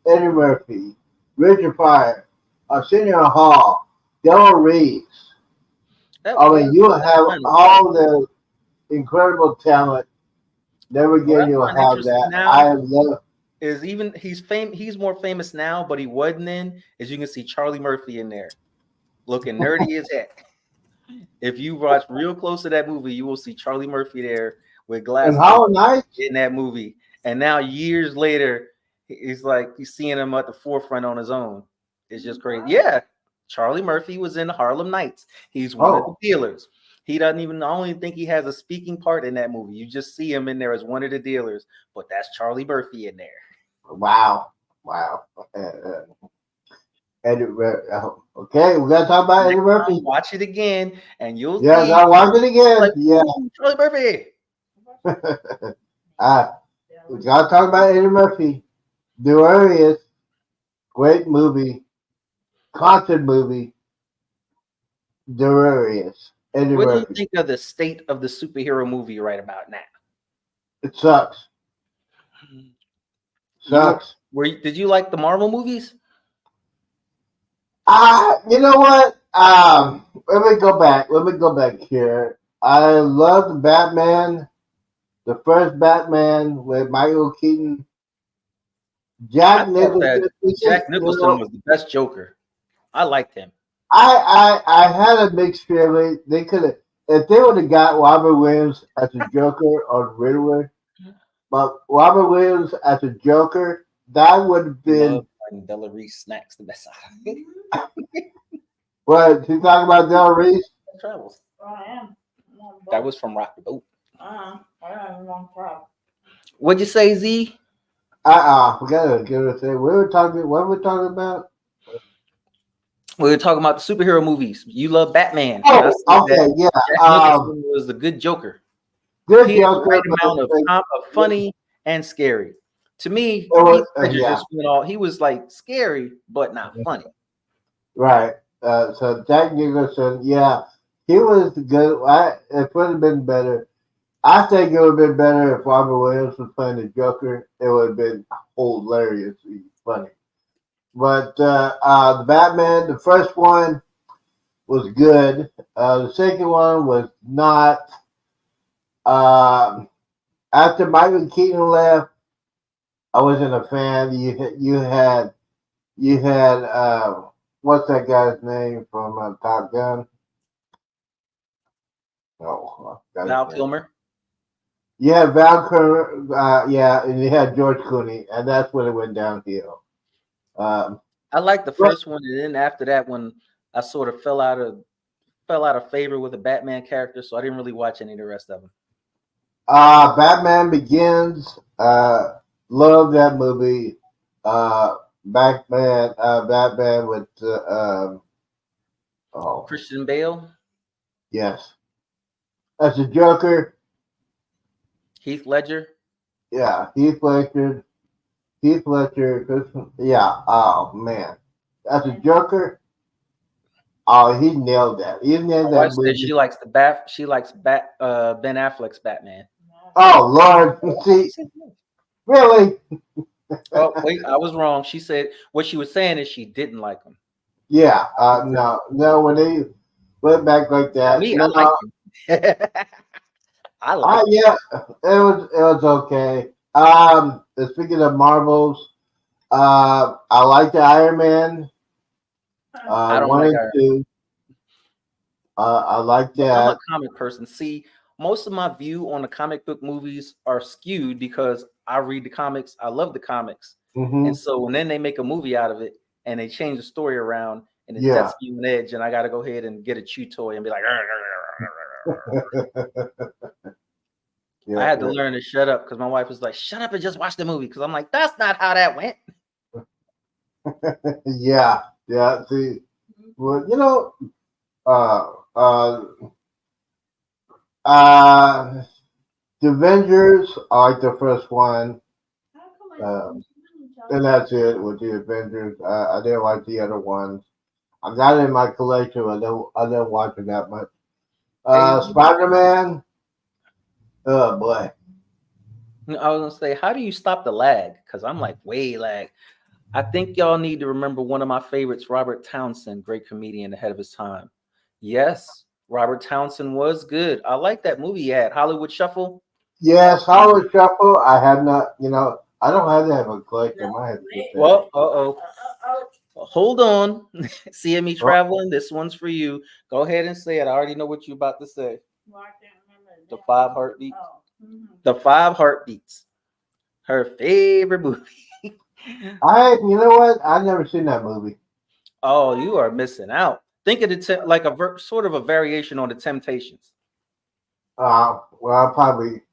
Eddie Murphy, Richard Pryor, Arsenio Hall, Del Reese. You have all the incredible talent. Never again you'll have that. I love. He's more famous now, but he wasn't then. As you can see, Charlie Murphy in there, looking nerdy as heck. If you watch real close to that movie, you will see Charlie Murphy there with glasses in that movie. And now years later, he's seeing him at the forefront on his own. It's just crazy. Yeah, Charlie Murphy was in Harlem Nights. He's one of the dealers. He doesn't even. I don't even think he has a speaking part in that movie. You just see him in there as one of the dealers. But that's Charlie Murphy in there. Wow. Eddie Murphy. Okay, we gotta talk about Eddie Murphy. Watch it again, and you'll see. Yeah, I watch it again. Like, Charlie Murphy. We gotta talk about Eddie Murphy. Delirious, great movie, concert movie. Delirious. Eddie What Murphy. do you think of the state of the superhero movie right about now? It sucks. Sucks. Did you like the Marvel movies? You know what? Let me go back here. I love the Batman, the first Batman with Michael Keaton. Jack Nicholson was the best Joker. I liked him. I had a mixed feeling. They could have, if they would have got Robert Williams as a Joker or Riddler, but Robert Williams as a Joker, that would have been. Del Reese snacks the best out. What you talking about, Del Reese? Travels. I am. That was from Rock the Boat. I am long travel. What'd you say, Z? We gotta give it a thing. What were we talking about? We were talking about the superhero movies. You love Batman. Oh, okay, yeah. Jack Nicholson was the good Joker. Good He had Joker. the right amount of funny and scary. To me, he was like scary, but not funny. Right. So Jack Nicholson, yeah, he was good. It would have been better. I think it would have been better if Robert Williams was playing the Joker. It would have been hilariously funny. But the Batman, the first one was good. The second one was not. After Michael Keaton left, I wasn't a fan. You had what's that guy's name from Top Gun? Oh, I forgot Val his name. Kilmer. You had Val Kilmer, yeah, and you had George Clooney, and that's when it went downhill. I liked the first one, and then after that one, I sort of fell out of favor with the Batman character, so I didn't really watch any of the rest of them. Batman Begins. Love that movie. Batman with Christian Bale, yes, as a Joker. Heath Ledger. Yeah, Heath Ledger. Yeah. Oh man, as a Joker. Oh, he nailed that. He nailed My that wife movie. said she likes Ben Affleck's Batman. Oh Lord, see, really? Oh wait, I was wrong. She said what she was saying is she didn't like him. Yeah. No. When they went back like that, Me, no. I like him. I like him. Yeah, it was okay. Speaking of Marvels, I like the Iron Man. I don't One like and Iron two. I like I'm that. a comic person. See, most of my view on the comic book movies are skewed because I read the comics. I love the comics. Hmm. And so when then they make a movie out of it and they change the story around and it Yeah. sets you an edge, and I got to go ahead and get a chew toy and be like, Yeah, I had to learn to shut up because my wife was like, shut up and just watch the movie. Because I'm like, that's not how that went. yeah. See, well, the Avengers. I like the first one. And that's it with the Avengers. I didn't like the other ones. I got it in my collection. I don't watch it that much. Spider-Man. Oh boy. I was gonna say, how do you stop the lag? Because I'm like way lag. I think y'all need to remember one of my favorites, Robert Townsend, great comedian ahead of his time. Yes, Robert Townsend was good. I like that movie he had, Hollywood Shuffle. Yes, Howard Shuffle. I have not. I don't have that in a collection. I have to get that. Well, hold on. CME Traveling, this one's for you. Go ahead and say it. I already know what you're about to say. Well, I can't remember The 5 Heartbeats. Oh. Mm-hmm. The 5 Heartbeats. Her favorite movie. You know what? I've never seen that movie. Oh, you are missing out. Think of it like sort of a variation on the Temptations. Well, I probably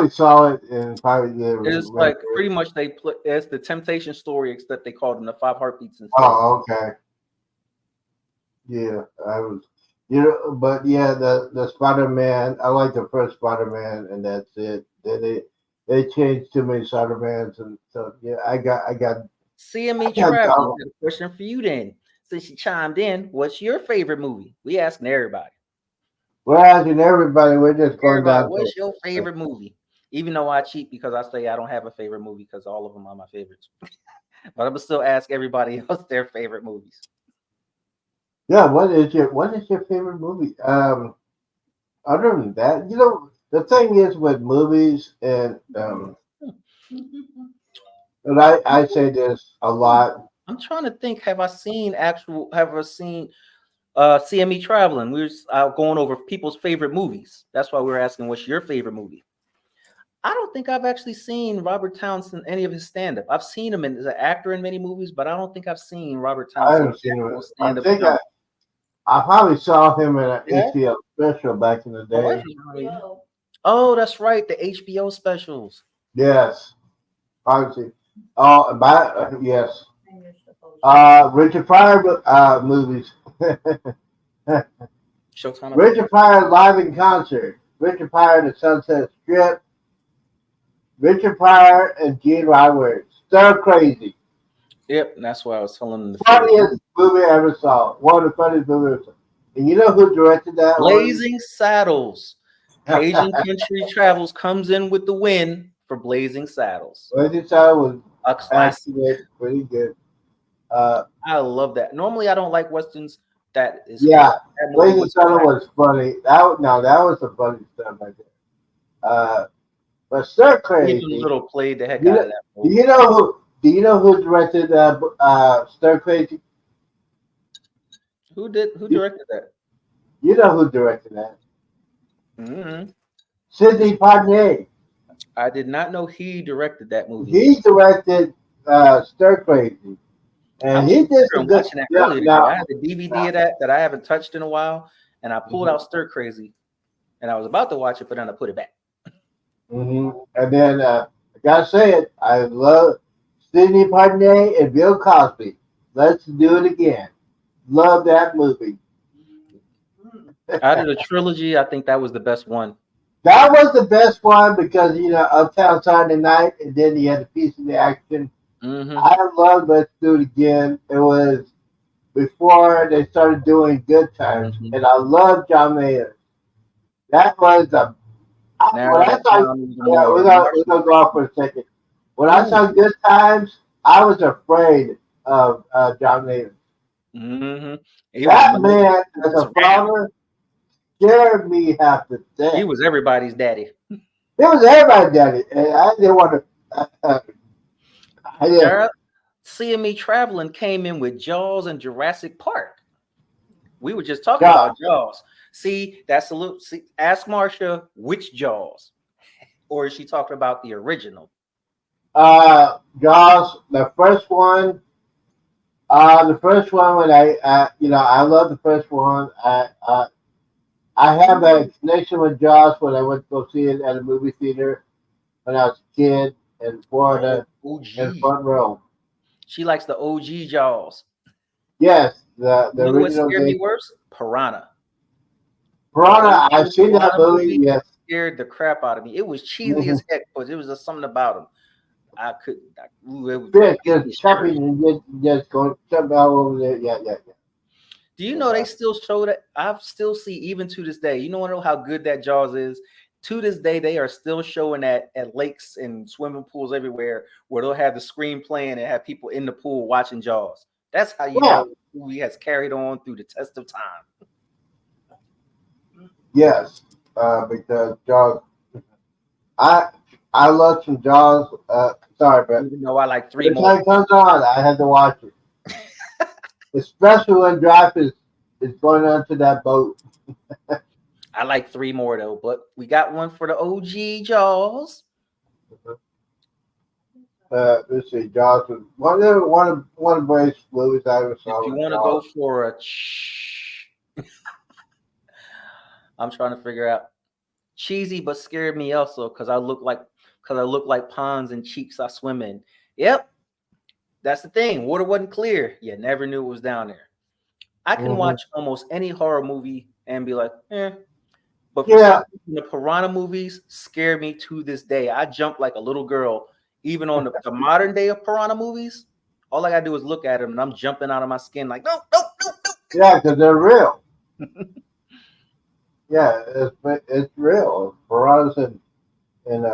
saw it and probably did. It's like pretty much it's the Temptation story, except they called them the 5 Heartbeats instead. Oh, okay. Yeah, I was. But yeah, the Spider-Man. I like the first Spider-Man, and that's it. They changed too many Spider-Mans, and so yeah, I got. CME Travel. I got a question for you then. Since you chimed in, what's your favorite movie? We asking everybody. We're asking everybody. We're just going down. What's your favorite movie? Even though I cheat because I say I don't have a favorite movie because all of them are my favorites. But I'm gonna still ask everybody else their favorite movies. Yeah, what is your favorite movie? Other than that, the thing is with movies, and I say this a lot. I'm trying to think. Have I seen CME Traveling? We were going over people's favorite movies. That's why we were asking, what's your favorite movie? I don't think I've actually seen Robert Townsend, any of his stand-up. I've seen him as an actor in many movies, but I don't think I've seen Robert Townsend. I haven't seen him. I think I probably saw him in an HBO special back in the day. Oh, that's right, the HBO specials. Yes, obviously. Yes. Richard Pryor movies. Showtime. Richard Pryor live in concert. Richard Pryor and the Sunset Strip. Richard Pryor and Gene Roddenberry. Stir crazy. Yep, and that's why I was telling them the Funniest movie I ever saw. One of the funniest movies I ever saw. And you know who directed that one? Blazing Saddles. Cajun Country Travels comes in with the win for Blazing Saddles. Blazing Saddles was A classic. actually pretty good. I love that. Normally, I don't like westerns. That is Yeah, that movie Blazing was Saddles was funny. That was some funny stuff right there. But Stir even Crazy. little played the heck You out know, of that do movie. you know who? Do you know who directed Stir Crazy? Who directed that? You know who directed that? Hmm. Sidney Poitier. I did not know he directed that movie. He directed Stir Crazy, I and was he sitting did there some good. watching that Yeah, earlier today. I now, had the DVD of that I haven't touched in a while, and I pulled out Stir Crazy, and I was about to watch it, but then I put it back. and then I gotta say it. I love Sidney Poitier and Bill Cosby. Let's do it again. Love that movie. Out of the trilogy, I think that was the best one. That was the best one because Uptown Saturday Night, and then you had a piece of the action. Hmm. I love Let's Do It Again. It was before they started doing Good Times, and I love John Mayer. That was a Now when I that saw. sounds Yeah, more we're gonna go off for a second. When I saw Ooh. Good Times, I was afraid of John Mayer. Mm-hmm. That man, as a father, scared me half to death. He was everybody's daddy. It was everybody daddy, and I didn't want to. I didn't. Jared, seeing me traveling came in with Jaws and Jurassic Park. We were just talking about Jaws. See, that's a little. See, ask Marsha which Jaws, or is she talking about the original? Jaws, the first one. The first one when I love the first one. I have a connection with Jaws when I went to go see it at a movie theater when I was a kid in Florida in front row. She likes the OG Jaws. Yes, the You know what original. scared me worse? Piranha. Piranha, I've seen that movie. Yes, scared the crap out of me. It was cheesy as heck, but it was just something about him. I couldn't. Fish just jumping and just going jump out over there. Yeah. Do you know they still show that? I still see even to this day. You know how good that Jaws is. To this day, they are still showing that at lakes and swimming pools everywhere, where they'll have the screen playing and have people in the pool watching Jaws. That's how you know the movie has carried on through the test of time. Yes, because Jaws. I love some Jaws. Sorry, but even though I like three every more. time it comes on, I had to watch it. Especially when Draft is going onto that boat. I like three more though, but we got one for the OG Jaws. Let's see, Jaws was one of the greatest movies I ever saw. If you want to go for a, I'm trying to figure out cheesy, but scared me also because I look like ponds and cheeks I swim in. Yep, that's the thing. Water wasn't clear. You never knew it was down there. I can watch almost any horror movie and be like, eh. But for some reason, the Piranha movies scare me to this day. I jump like a little girl, even on the modern day of Piranha movies. All I gotta do is look at them, and I'm jumping out of my skin like, no. Yeah, because they're real. Yeah, it's real. Piranhas in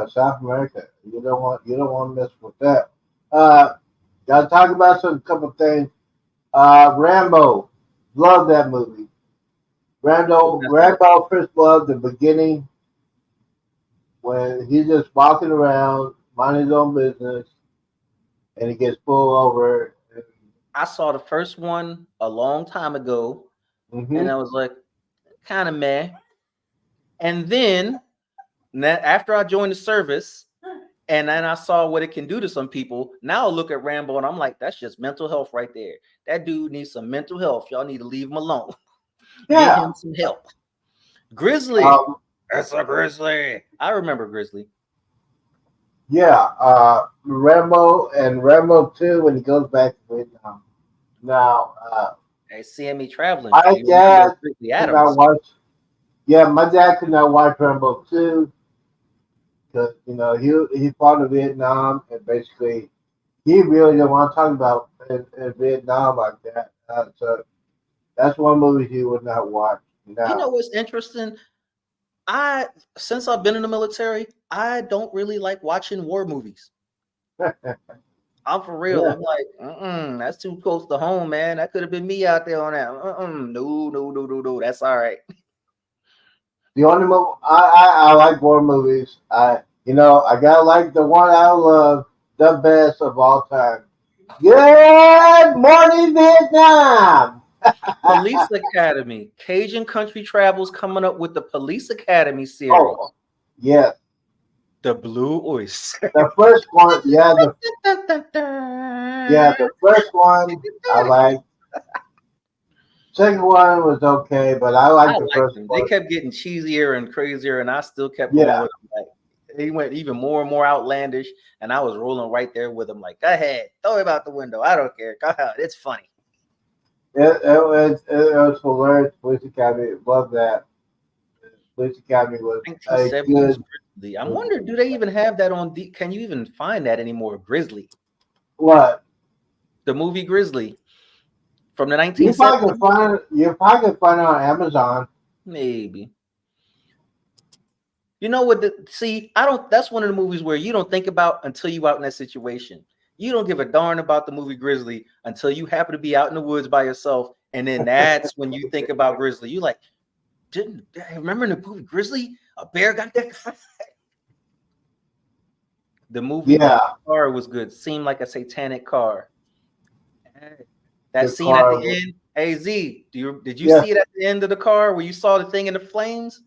South America. You don't want to mess with that. Gotta talk about a couple of things. Rambo, love that movie. Rambo First Blood, the beginning when he's just walking around, minding his own business, and he gets pulled over. I saw the first one a long time ago, and I was like, kind of meh. And then after I joined the service, and then I saw what it can do to some people. Now I look at Rambo, and I'm like, that's just mental health right there. That dude needs some mental health. Y'all need to leave him alone. Yeah. Give him some help. Grizzly. That's a Grizzly. I remember Grizzly. Yeah. Rambo and Rambo 2 when he goes back to Vietnam. Now, they seeing me traveling. My dad could not watch. Yeah, my dad could not watch Rambo 2 because he fought in Vietnam and basically he really didn't want to talk about in Vietnam like that. So that's one movie he would not watch. You know Now, what's interesting? Since I've been in the military, I don't really like watching war movies. I'm for real. yeah. I'm like, that's too close to home, man. That could have been me out there on that. No, no, no, no, no. That's all right. The only movie I like war movies. I gotta like the one I love the best of all time. Good morning, Vietnam. Police Academy. Cajun Country Travels coming up with the Police Academy series. Oh, yes. The Blue Oyster. The first one, the first one I like. Second one was okay, but I I like the liked first them. They one. kept getting cheesier and crazier, and I still kept going Yeah, with them. Like they went even more and more outlandish, and I was rolling right there with them. Like, go ahead, throw him out the window. I don't care. Go ahead. It's funny. it was hilarious. Police Academy, love that. Police Academy was a 1970s good Grizzly. I'm movie. wondering, do they even have that on? Can you even find that anymore? Grizzly, What? the movie Grizzly from the You probably 1970s. can find it. You probably can find it on Amazon. Maybe. You know what? See, I don't. That's one of the movies where you don't think about until you out in that situation. You don't give a darn about the movie Grizzly until you happen to be out in the woods by yourself, and then that's when you think about Grizzly. You like, didn't remember in the movie Grizzly, a bear got that guy. The movie Yeah, car was good. Seemed like a satanic car. That the scene at the car. end. Hey Z, did you Yeah. see it at the end of the car where you saw the thing in the flames?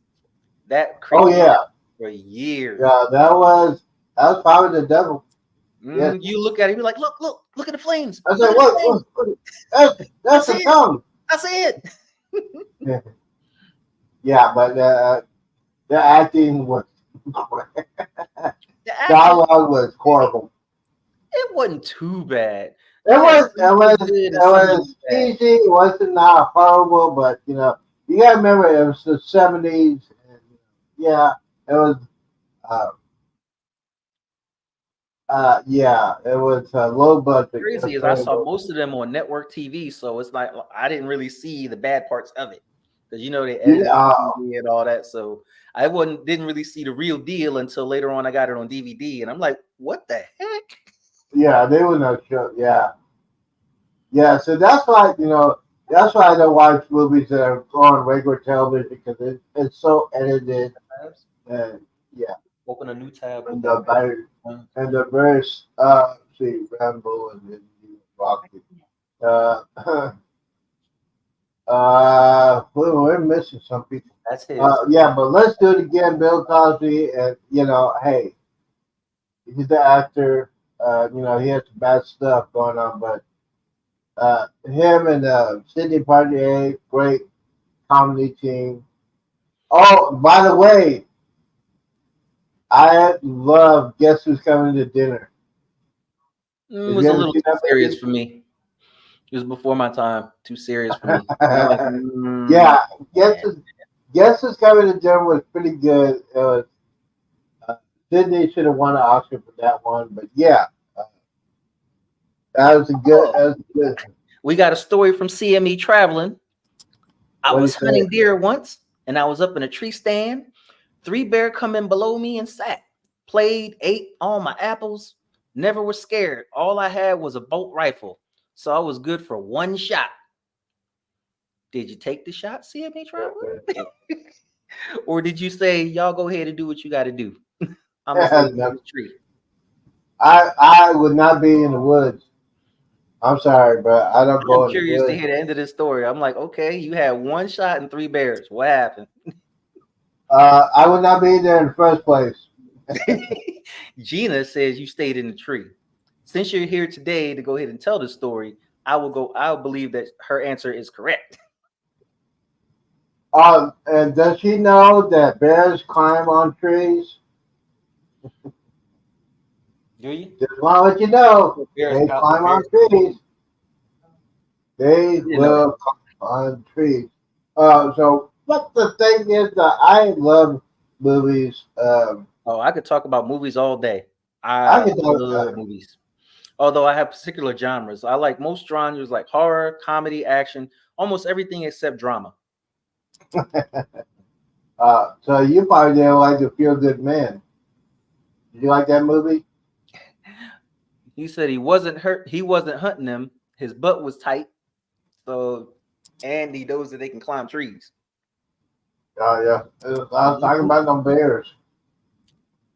That Oh creeped me yeah, out for years. yeah. That was probably the devil. Yeah. You look at it, you're like, look at the flames. I Look said, at the flames. what? That's I the see it. tongue. I see it. Yeah, but the acting was The acting, dialogue was horrible. it wasn't too bad. It You had was some it really was good it and some really was bad. easy. It wasn't not horrible, but you gotta remember it was the '70s. And, yeah, it was. Uh, it was low budget Crazy is I compared saw to. most of them on network TV, so it's like I didn't really see the bad parts of it because they You, edited the TV and all that. So I didn't really see the real deal until later on. I got it on DVD, and I'm like, what the heck? yeah, they were no show. Yeah, yeah. So that's why that's why I don't watch movies that are on regular television because it's so edited and yeah, Open a new tab. and the very and the verse. See, Rambo and then Rocky. Uh, we're missing some people. That's his. Yeah, but let's do it again. Bill Cosby, and hey, he's the actor. He has some bad stuff going on, but him and Sidney Poitier, great comedy team. Oh, by the way, I love Guess Who's Coming to Dinner. It Did was you a ever little see too that serious movie? for me. It was before my time. Too serious for me. I'm like, Yeah, Guess Who's Coming to Dinner was pretty good. It was, Sydney should have won an Oscar for that one, but yeah, that was a good. Oh, That was good. we got a story from CME traveling. I What do you was say? hunting deer once, and I was up in a tree stand. 3 bear come in below me and sat. Played, ate all my apples. Never was scared. All I had was a bolt rifle, so I was good for 1 shot. Did you take the shot, CME traveler? Or did you say, y'all go ahead and do what you got to do? I'm going to stay in No, the tree. I would not be in the woods. I'm sorry, but I don't go I'm in the curious to woods. hear the end of this story. I'm like, okay, you had 1 shot and 3 bears. What happened? I would not be there in the first place. Gina says you stayed in the tree. Since you're here today to go ahead and tell the story, I'll believe that her answer is correct. And does she know that bears climb on trees? Do you? Just want to let you know, they climb on trees. They will climb on trees. So what the thing is that I love movies. Oh, I could talk about movies all day. I I can talk love movies. Although I have particular genres, I like most genres like horror, comedy, action, almost everything except drama. So you probably didn't like The Feel Good Man. Did you like that movie? He said he wasn't hurt. He wasn't hunting them. His butt was tight. So, and he knows that they can climb trees. Oh yeah. I was talking about them bears.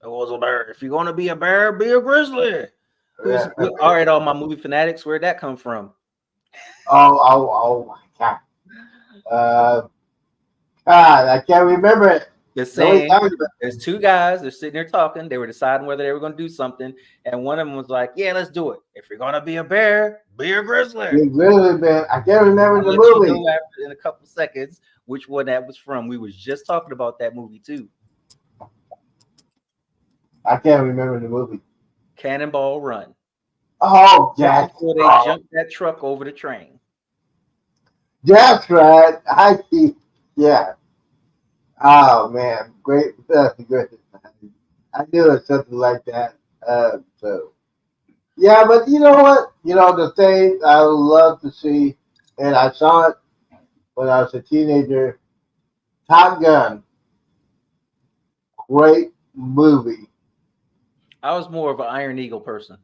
It was a bear. If you're gonna be a bear, be a grizzly. Who's Yeah. all right? All my movie fanatics. Where'd that come from? Oh my God. Uh, God, I can't remember it. The What are you saying. talking about? There's two guys. They're sitting there talking. They were deciding whether they were going to do something, and one of them was like, "Yeah, let's do it. If you're gonna be a bear, be a grizzly." The Grizzly Man. I can't remember I'll the let movie. you know after in a couple seconds which one that was from. We was just talking about that movie too. I can't remember the movie. Cannonball Run. Oh, Jack. Before they jumped that truck over the train. That's right. I see. Yeah. Oh man, great. Great. I knew it was something like that. So yeah, but you know what? You know the thing I would love to see, and I saw it when I was a teenager. Top Gun. Great movie. I was more of an Iron Eagle person.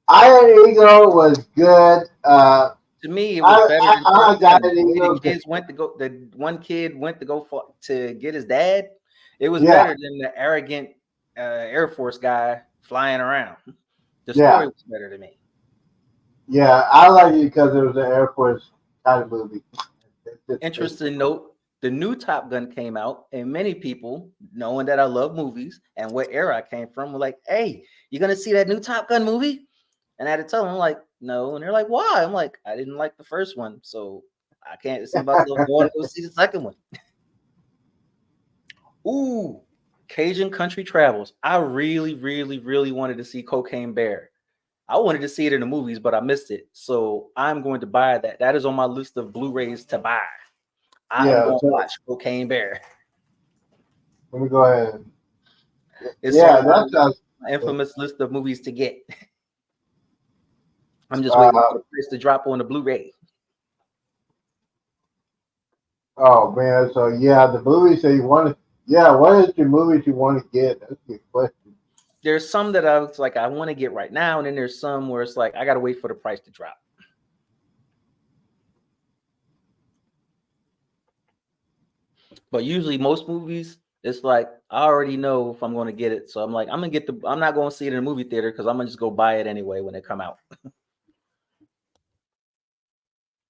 Iron Eagle was good. To me, it was better than I Top got Gun. it. The way Eagle. the kids went to go. The one kid went to go to get his dad. It was Yeah. better than the arrogant Air Force guy flying around. The Yeah. story was better to me. Yeah, I like it because it was an Air Force kind of movie. Interesting note: the new Top Gun came out, and many people, knowing that I love movies and what era I came from, were like, "Hey, you gonna see that new Top Gun movie?" And I had to tell them, I'm like, "No," and they're like, "Why?" I'm like, "I didn't like the first one, so I can't see myself going to go see the second one." Ooh, Cajun Country Travels. I really, really, really wanted to see Cocaine Bear. I wanted to see it in the movies, but I missed it. So I'm going to buy that. That is on my list of Blu-rays to buy. I am Yeah, going to so watch Cocaine Bear. let me go ahead. It's Yeah, on that sounds. my infamous list of movies to get. I'm just waiting for the price to drop on the Blu-ray. Oh man, so yeah, the movies that you want to. Yeah, what is your movies you want to get? That's a good question. There's some that I was like, I want to get right now, and then there's some where it's like I got to wait for the price to drop. But usually, most movies, it's like I already know if I'm going to get it, so I'm like, I'm not going to see it in a movie theater because I'm gonna just go buy it anyway when it come out.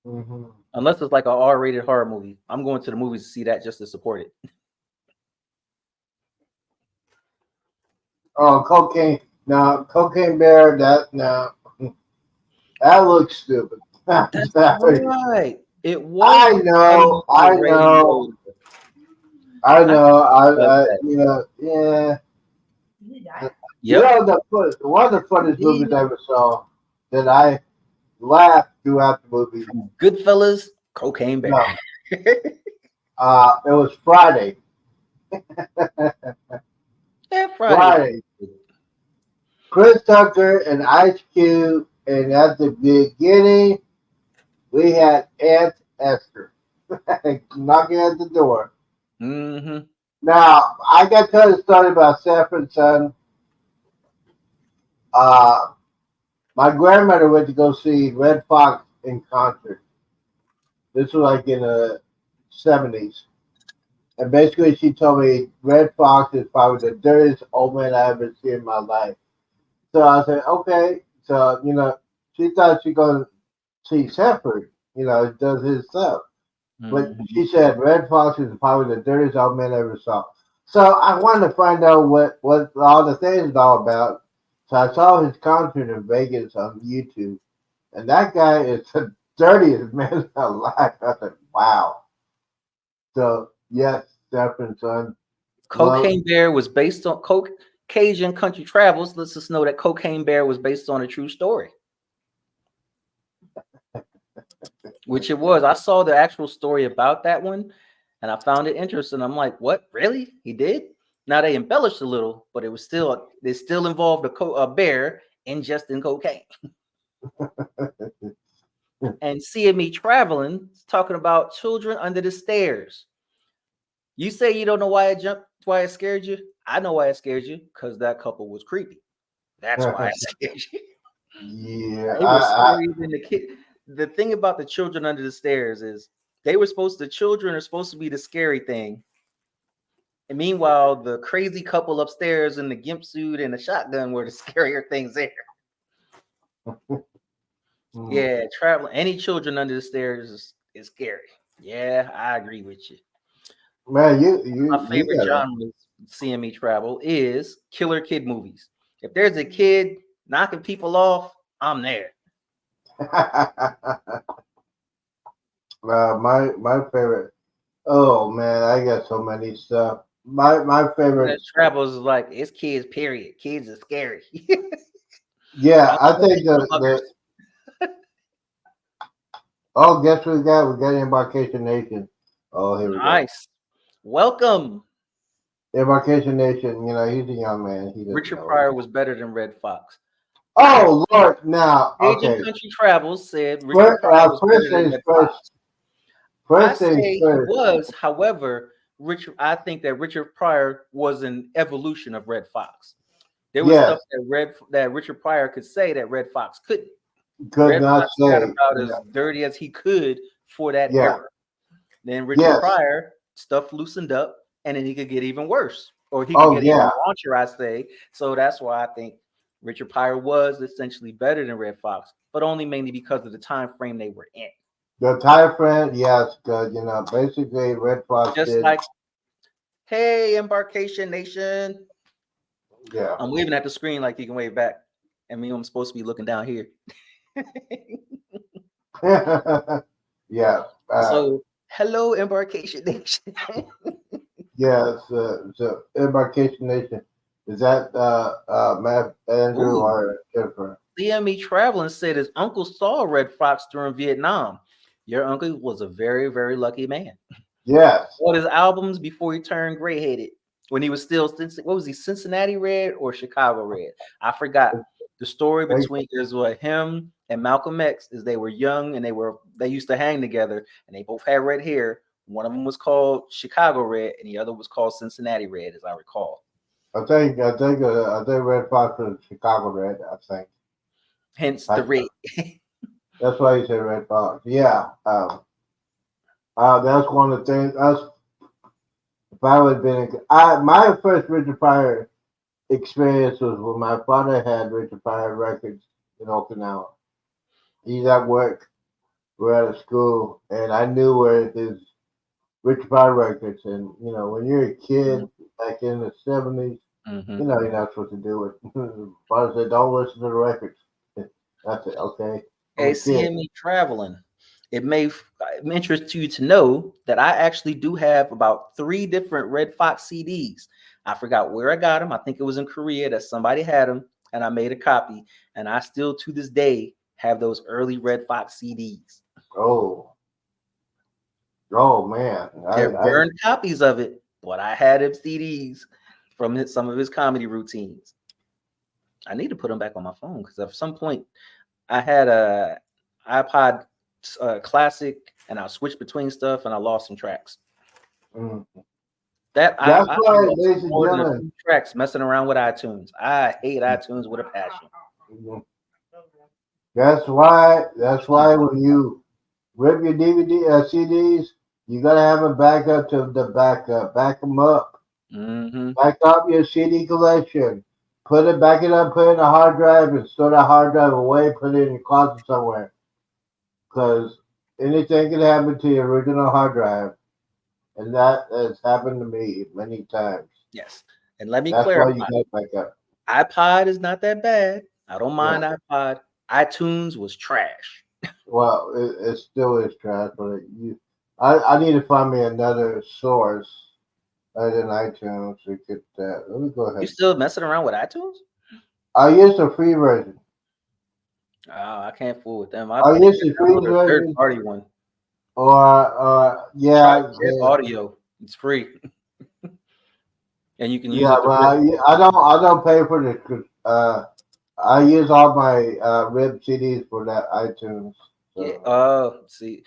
Mm-hmm. Unless it's like an R-rated horror movie, I'm going to the movies to see that just to support it. Oh, Cocaine. No, Cocaine Bear. That looks stupid. That's Sorry. right. It was. I know. I know. You know. Yeah. Yep. You know one of the funniest movies I ever saw that I laughed throughout the movie. Goodfellas, Cocaine Bear. No. It was Friday. Yeah, Friday. Chris Tucker and Ice Cube, and at the beginning, we had Aunt Esther knocking at the door. Mm-hmm. Now, I got to tell you a story about Sanford Son. My grandmother went to go see Red Fox in concert. This was like in the 70s. And basically, she told me Red Fox is probably the dirtiest old man I ever seen in my life. So I said, okay. So, you know, she thought she going to see Sanford, you know, does his stuff. But she said Red Fox is probably the dirtiest old man I ever saw. So I wanted to find out what all the things is all about. So I saw his concert in Vegas on YouTube. And that guy is the dirtiest man alive. I said, wow. So, yes, Sanford Son. Cocaine Bear was based on Cajun Country Travels. Lets us know that Cocaine Bear was based on a true story. Which it was. I saw the actual story about that one, and I found it interesting. I'm like, what? Really? He did? Now they embellished a little, but it still involved a bear ingesting cocaine. And seeing me traveling, talking about children under the stairs. You say you don't know why it scared you. I know why it scared you, because that couple was creepy. That's why it scared you. Yeah, It was scarier than the kid. The thing about the children under the stairs is the children are supposed to be the scary thing. And meanwhile, the crazy couple upstairs in the gimp suit and the shotgun were the scarier things there. Yeah, traveling any children under the stairs is scary. Yeah, I agree with you. Man, My favorite genre seeing me travel is killer kid movies. If there's a kid knocking people off, I'm there. My favorite. Oh man, I got so many stuff. My favorite travels is like it's kids. Period. Kids are scary. Yeah, I think the oh, guess what we got? We got Embarkation Nation. Oh, here we go. Nice. Welcome. Embarkation Nation. You know, he's a young man. Richard Pryor was better than Red Fox. Oh Lord! Now, Agent Country Travels said Richard Pryor was better than Red Fox. First thing first. He was, however, I think that Richard Pryor was an evolution of Red Fox. There was stuff that Richard Pryor could say that Red Fox couldn't. Red Fox got about as dirty as he could for that era. Then Richard Pryor stuff loosened up, and then he could get even worse, or he could get even raunchier, I say. So that's why I think Richard Pryor was essentially better than Red Fox, but only mainly because of the time frame they were in. The time frame, yes, good. You know, basically Red Fox just like, hey, Embarkation Nation. Yeah, I'm waving at the screen like you can wave back. I mean, I'm supposed to be looking down here. Yeah. So, hello, Embarkation Nation. Yes, so Embarkation Nation. Is that Matt, Andrew, or Jennifer? CME Traveling said his uncle saw Red Fox during Vietnam. Your uncle was a very, very lucky man. Yes. What his albums before he turned gray-headed? When he was still, what was he, Cincinnati Red or Chicago Red? I forgot. The story between him and Malcolm X is they were young and they used to hang together and they both had red hair. One of them was called Chicago Red and the other was called Cincinnati Red, as I recall. I think Red Fox was Chicago Red. I think. Hence the red. That's why you say Red Fox. Yeah. That's one of the things. If I would have been, my first Richard Pryor experience was when my father had Richard Pryor records in Okinawa. He's at work, we're at a school, and I knew where his Richard Pryor records. And you know, when you're a kid back in the 70s, you know, you're not supposed to do it. Father said, "Don't listen to the records." That's it. Okay. Hey, CME Traveling. It may interest you to know that I actually do have about 3 different Red Fox CDs. I forgot where I got them. I think it was in Korea that somebody had them, and I made a copy. And I still, to this day, have those early Red Fox CDs. Oh man, they're burned copies of it, but I had him CDs from some of his comedy routines. I need to put them back on my phone because at some point I had a iPod Classic, and I switched between stuff, and I lost some tracks. That's why, ladies and gentlemen, tracks messing around with iTunes. I hate iTunes with a passion. That's why when you rip your DVD CDs, you gotta have a backup to the backup. Back them up. Back up your CD collection. Back it up, put it in a hard drive, and store that hard drive away. Put it in your closet somewhere. Because anything can happen to your original hard drive. And that has happened to me many times. Yes. And let me clarify. Why you back up. iPod is not that bad. I don't mind iPod. iTunes was trash. Well, it still is trash, but I need to find me another source other than iTunes to get that. Let me go ahead. You still messing around with iTunes? I use the free version. Oh, I can't fool with them. I use the free version. Third-party one. Or audio. It's free, and you can use it. I don't pay for the I use all my RIP CDs for that iTunes. So. Yeah. See,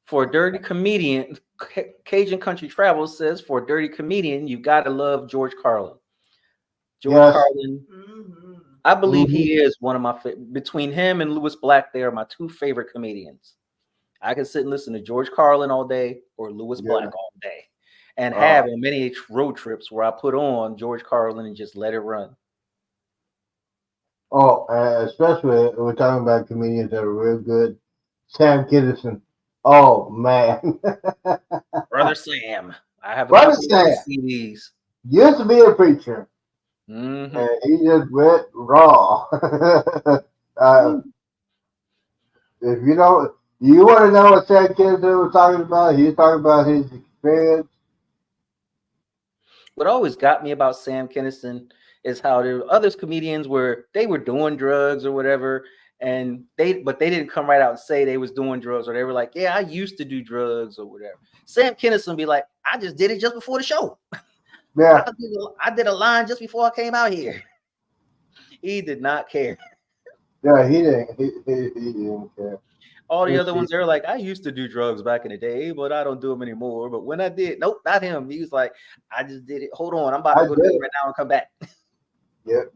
for a dirty comedian, Cajun Country Travel says for a dirty comedian, you gotta love George Carlin. George Yes. Carlin, Mm-hmm. I believe Hmm. he is one of my between him and Louis Black. They are my two favorite comedians. I can sit and listen to George Carlin all day or Louis Yeah. Black all day, and Uh, have on many road trips where I put on George Carlin and just let it run. especially we're talking about comedians that are real good. Sam Kinison. Oh man, Brother Sam, I have a brother couple of Sam his CDs. used to be a preacher, Hmm. and he just went raw. uh, if you don't, you want to know what Sam Kinison was talking about? He's talking about his experience. What always got me about Sam Kinison is how there were others comedians where they were doing drugs or whatever, and they didn't come right out and say they was doing drugs, or they were like, yeah, I used to do drugs or whatever. Sam Kinison be like, I just did it just before the show. Yeah, I did a line just before I came out here. He did not care. yeah, he didn't. He didn't care. All the Let's other see. ones, they're like, I used to do drugs back in the day, but I don't do them anymore. But when I did, nope, not him. He was like, I just did it. Hold on, I'm about I to go do did it it. right now and come back. Yep.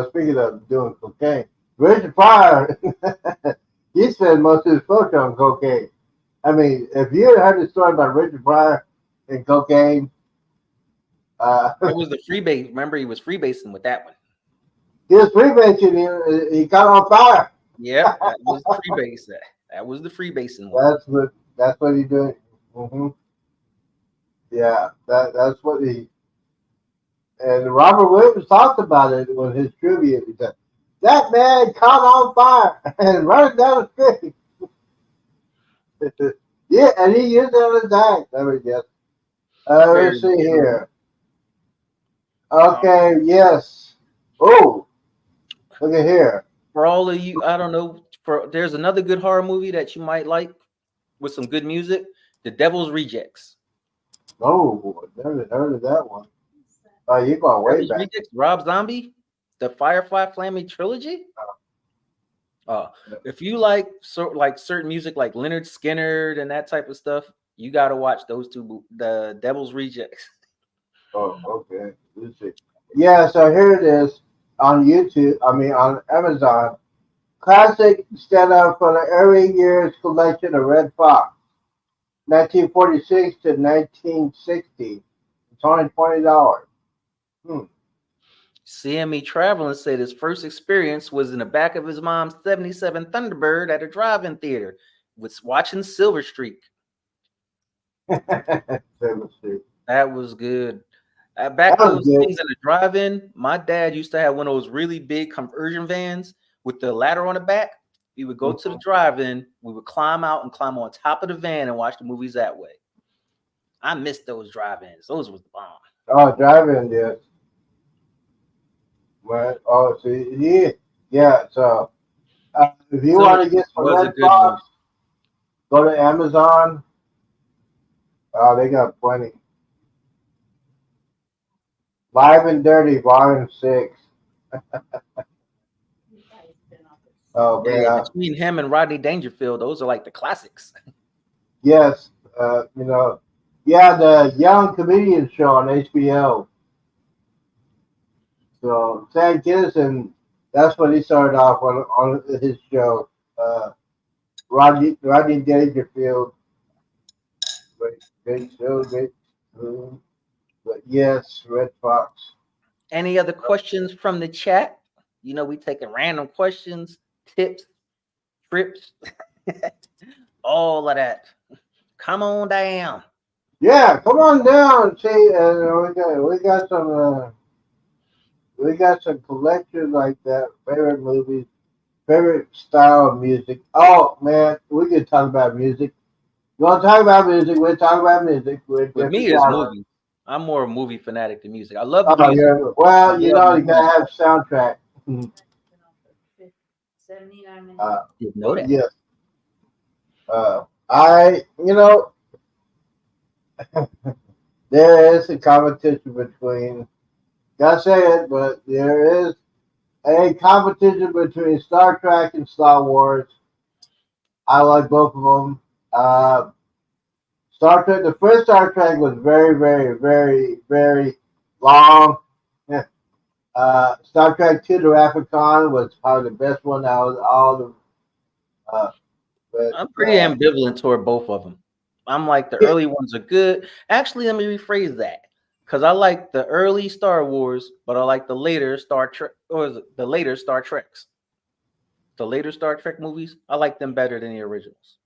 Speaking of doing cocaine, Richard Pryor, he spent most of his fortune on cocaine. I mean, if you had heard the story about Richard Pryor and cocaine, That was the freebase. Remember, he was freebasing with that one. he was freebasing. He caught on fire. Yep, that was the freebase. That was the freebasing one. That's what he did. Hmm. Yeah, that's what he. And Robert Williams talked about it with his tribute. He said, "That man caught on fire and running down the street." Yeah, and he used it on his act. Let me guess. Let's Very see true. here. Okay, yes. Oh, look at here. For all of you, I don't know. There's another good horror movie that you might like with some good music. The Devil's Rejects. Oh, never heard of that one. Oh, you're going way Devil's back. Rejects. Rob Zombie. The Firefly Family trilogy. If you like certain music like Leonard Skinner and that type of stuff, you got to watch those two. The Devil's Rejects. Oh, okay. Let's see. Yeah, so here it is on YouTube. I mean, on Amazon. Classic stand up for the early years collection of Red Fox, 1946 to 1960. It's only $20. Hmm. Seeing me traveling said his first experience was in the back of his mom's 77 Thunderbird at a drive-in theater, was watching Silver Streak. That was good. That Back was those good. things in the drive-in, my dad used to have one of those really big conversion vans with the ladder on the back. We would go to the drive-in, we would climb out and climb on top of the van and watch the movies that way. I missed those drive-ins. Those was the bomb. Oh, driving, yes. Well, oh, see, yeah. So, if you Silver want to Streak get some was a Red good movie. Fox, go to Amazon. Oh, they got plenty. Live and Dirty, Volume 6. Oh, Hey, man. between him and Rodney Dangerfield, those are like the classics. Yes. Yeah, the Young Comedian Show on HBO. So, Sam Kinison, that's what he started off on his show. Rodney Dangerfield. Great show, great. But yes, Red Fox. Any other questions from the chat? You know, we taking random questions, tips, trips, all of that. Come on down. Yeah, come on down. See, we got some collections like that. Favorite movies, favorite style of music. Oh man, we could talk about music. You want to talk about music? We'll talk about music. We're With different me, it's genres. movies. I'm more a movie fanatic than music. I love the Oh music. yeah. I Well, love you movies. gotta have soundtrack. 79 minutes. Didn't know that. Yes. I there is a competition between Gotta say it, but there is a competition between Star Trek and Star Wars. I like both of them. Star Trek, the first Star Trek was very, very, very, very long. Star Trek II: The Wrath of Khan was probably the best one out of all the. But I'm pretty ambivalent toward both of them. I'm like the early ones are good. Actually, let me rephrase that because I like the early Star Wars, but I like the later Star Trek or the later Star Treks. The later Star Trek movies, I like them better than the originals.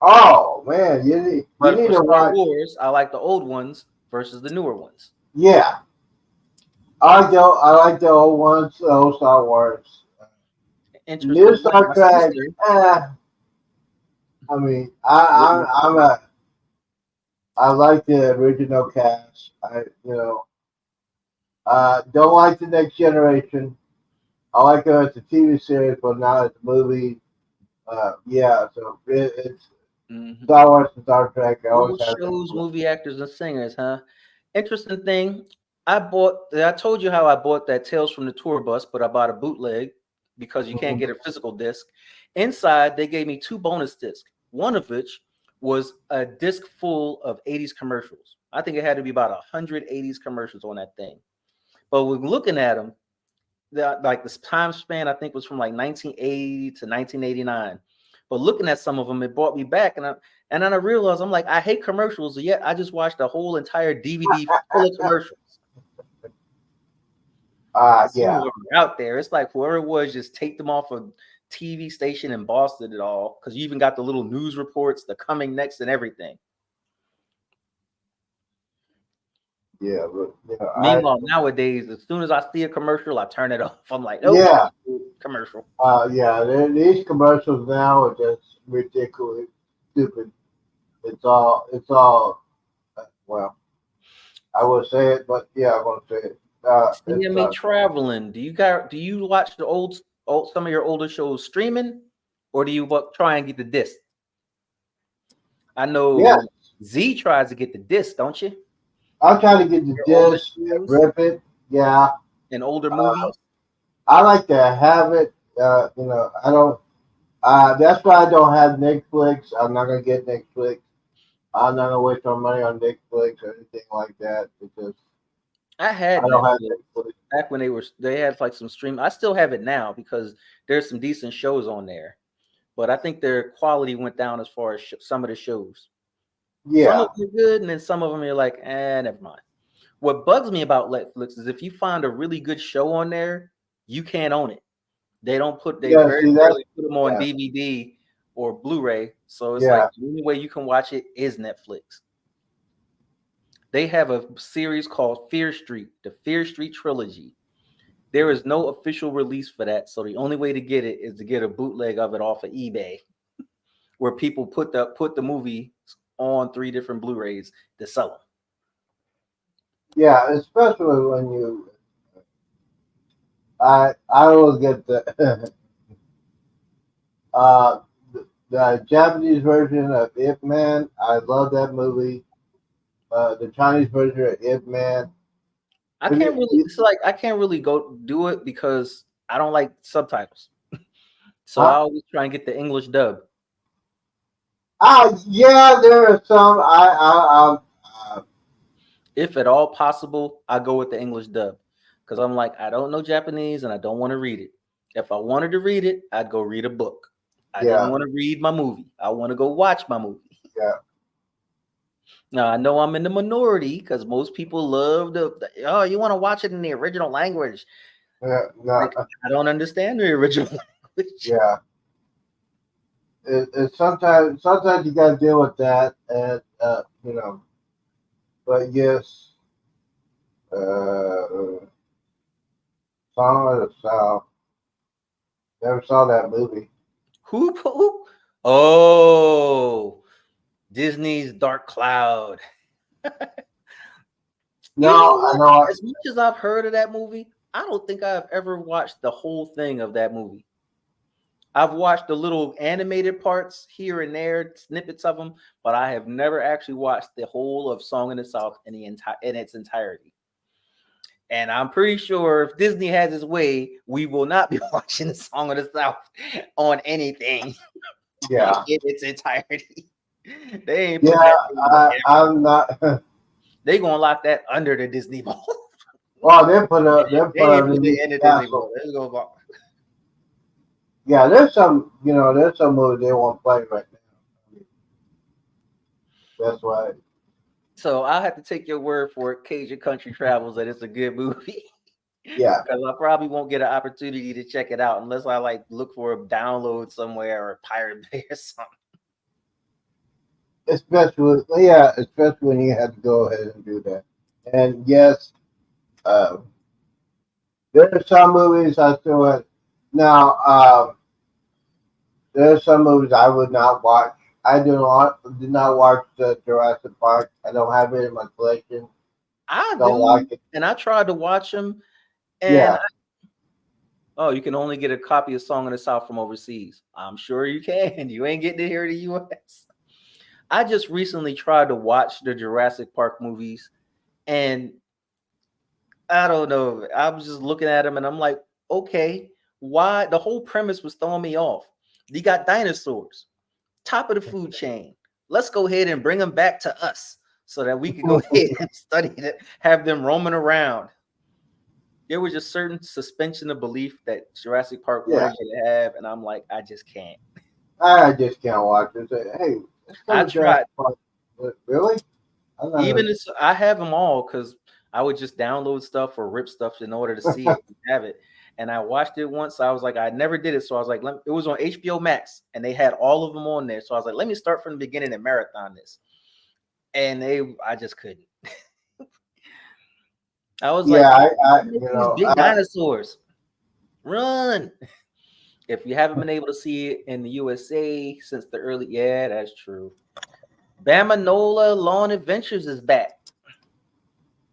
oh man, you But need for to Star watch. Wars, I like the old ones versus the newer ones. Yeah, I like the old ones, the old Star Wars. New Interesting. Like Star my Trek. sister, I mean, I like the original cast. Don't like the Next Generation. I like it as a TV series, but not as a movie. Yeah, so it's Star Wars and Star Trek. I always old have shows, that. movie actors, and singers, huh? Interesting thing. I told you how I bought that Tales from the Tour Bus, but I bought a bootleg because you can't get a physical disc. Inside, they gave me 2 bonus discs, one of which was a disc full of 80s commercials. I think it had to be about 100 80s commercials on that thing. But when looking at them, like this time span, I think was from like 1980 to 1989. But looking at some of them, it brought me back, and then I realized I'm like, I hate commercials, yet I just watched a whole entire DVD full of commercials. Some of Yeah, them are out there. It's like whoever it was, just take them off a TV station in Boston at all, because you even got the little news reports, the coming next, and everything. yeah, but Meanwhile, nowadays, as soon as I see a commercial, I turn it off. I'm like, nope, yeah, commercial. these commercials now are just ridiculous, stupid. It's all. Well, I will say it, but yeah, I'm gonna say it. CMA traveling. Do you watch the old some of your older shows streaming, or do you try and get the disc? I Yeah, know Z tries to get the disc, don't you? I'll try to get the Your older disc, shows rip it. Yeah, and older uh, movies. I like to have it. I don't. That's why I don't have Netflix. I'm not gonna get Netflix. I'm not gonna waste my money on Netflix or anything like that because I had I don't have Netflix Netflix. back when they had like some stream. I still have it now because there's some decent shows on there, but I think their quality went down as far as some of the shows. Some of Yeah, them are good, and then some of them you're like, never mind. What bugs me about Netflix is if you find a really good show on there, you can't own it. They yeah. very See that? rarely put them on Yeah, DVD or Blu-ray. So it's yeah, like the only way you can watch it is Netflix. They have a series called Fear Street, the Fear Street trilogy. There is no official release for that, so the only way to get it is to get a bootleg of it off of eBay, where people put the movie on 3 different Blu-rays to sell them. yeah. Especially when you, I will get the uh the Japanese version of Ip Man. I love that movie. The Chinese version of Ip Man. I can't really go do it because I don't like subtitles. So I Huh? always try and get the English dub. Yeah, there are some. If at all possible, I go with the English dub because I'm like, I don't know Japanese and I don't want to read it. If I wanted to read it, I'd go read a book. I didn't Yeah, want to read my movie. I want to go watch my movie. yeah, Now I know I'm in the minority because most people love oh, you want to watch it in the original language. yeah, no, Like, I don't understand the original language. yeah. Sometimes you gotta deal with that, and But yes, uh, Song of the South. Never saw that movie. Who? Oh, Disney's Dark Cloud. No, You know I what? know. As much as I've heard of that movie, I don't think I've ever watched the whole thing of that movie. I've watched the little animated parts here and there, snippets of them, but I have never actually watched the whole of Song in the South in its entirety. And I'm pretty sure if Disney has its way, we will not be watching the Song of the South on anything Yeah. in its entirety. They ain't Yeah, putting that thing I'm not. they gonna lock that under the Disney Vault. Well, they put up. They They put ain't up put the it in the Disney castle. Vault. Let's go vault. Yeah, there's some. There's some movies they won't play right now. That's why. So I'll have to take your word for it, Cajun Country Travels, that it's a good movie. Yeah. Because I probably won't get an opportunity to check it out unless I like look for a download somewhere or a Pirate Bay or something. Especially when you have to go ahead and do that. And yes, uh, there are some movies I still have. Now, there are some movies I would not watch. I did not watch Jurassic Park. I don't have it in my collection. I Don't do, like it. and I tried to watch them, and Yeah. oh, you can only get a copy of Song of the South from overseas. I'm sure you can. You ain't getting it here in the U.S. I just recently tried to watch the Jurassic Park movies, and I don't know. I was just looking at them, and I'm like, okay, why? The whole premise was throwing me off. You got dinosaurs, top of the food chain. Let's go ahead and bring them back to us so that we can go ahead and study it, have them roaming around. There was just certain suspension of belief that Jurassic Park wanted you to have, and I'm like, I just can't. I just can't watch it. Say, hey, let's go I to Jurassic tried. Park. Really? I'm not Even gonna- if I have them all because I would just download stuff or rip stuff in order to see it and have it. And I watched it once. I was like, I never did it. So I was like, it was on HBO Max and they had all of them on there. So I was like, let me start from the beginning and marathon this. And I just couldn't. I was like, these big dinosaurs run. If you haven't been able to see it in the USA since the early, yeah, that's true. Bamanola Lawn Adventures is back.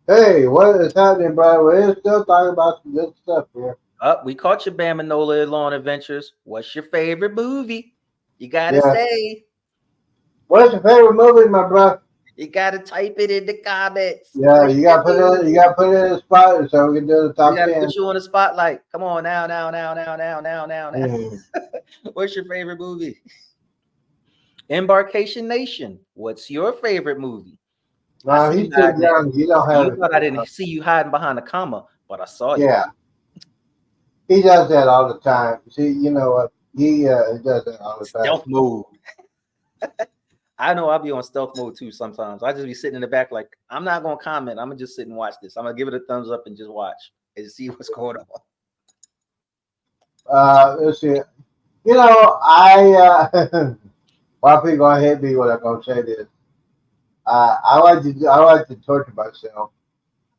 Hey, what is happening, bro? We're still talking about some good stuff here. We caught your Bamanola Lawn Adventures. What's your favorite movie? You gotta say. What's your favorite movie, my bro? You gotta type it in the comments. Yeah, you gotta put it. You gotta put it in the spot so we can do the top We gotta 10. put you on the spotlight. Come on now. Mm. What's your favorite movie? Embarkation Nation. What's your favorite movie? No, he's too young. You don't have. You thought I didn't see you hiding behind a comma, but I saw you. Yeah, he does that all the time. See, you know what? He does that all the time. Stealth mode. I know I'll be on stealth mode too sometimes. I just be sitting in the back like, I'm not going to comment. I'm going to just sit and watch this. I'm going to give it a thumbs up and just watch and see what's going on. Let's see. You know, while people gonna hit me when I'm gonna say this, I like to torture myself.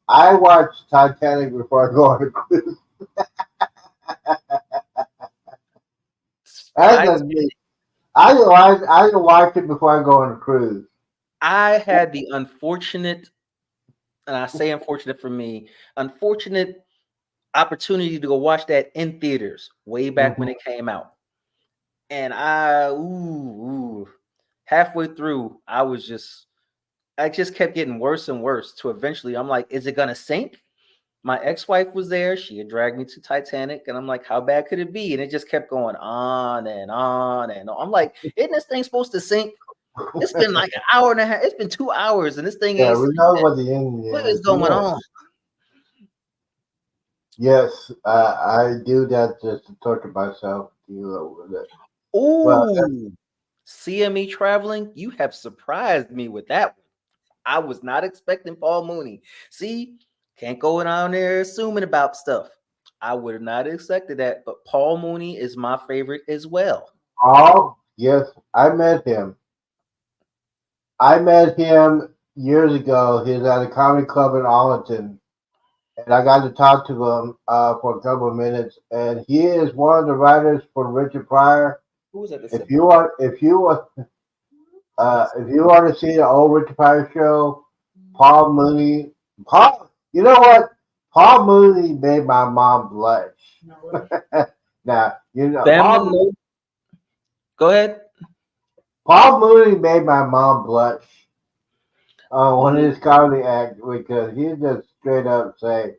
I watch Titanic before I go on a cruise. That's just me. I can watch it before I go on a cruise. I had the unfortunate, and I say unfortunate for me, unfortunate opportunity to go watch that in theaters way back when it came out. And halfway through, I just kept getting worse and worse to eventually I'm like, is it gonna sink? My ex-wife was there. She had dragged me to Titanic, and I'm like, how bad could it be? And it just kept going on and on and on. I'm like, isn't this thing supposed to sink? It's been like an hour and a half. It's been 2 hours, and this thing ain't. We know what the end is. What is going on? Yes, I do that just to torture myself. With it. Ooh, CME traveling. You have surprised me with that one. I was not expecting Paul Mooney. See, can't go down there assuming about stuff. I would have not expected that, but Paul Mooney is my favorite as well. Oh, yes, I met him. I met him years ago. He was at a comedy club in Arlington, and I got to talk to him for a couple of minutes. And he is one of the writers for Richard Pryor. Who was at the If you want to see the old Richard Pryor show, Paul Mooney. You know what? Paul Mooney made my mom blush. Now you know. Go ahead. Paul Mooney made my mom blush on his comedy act because he just straight up say,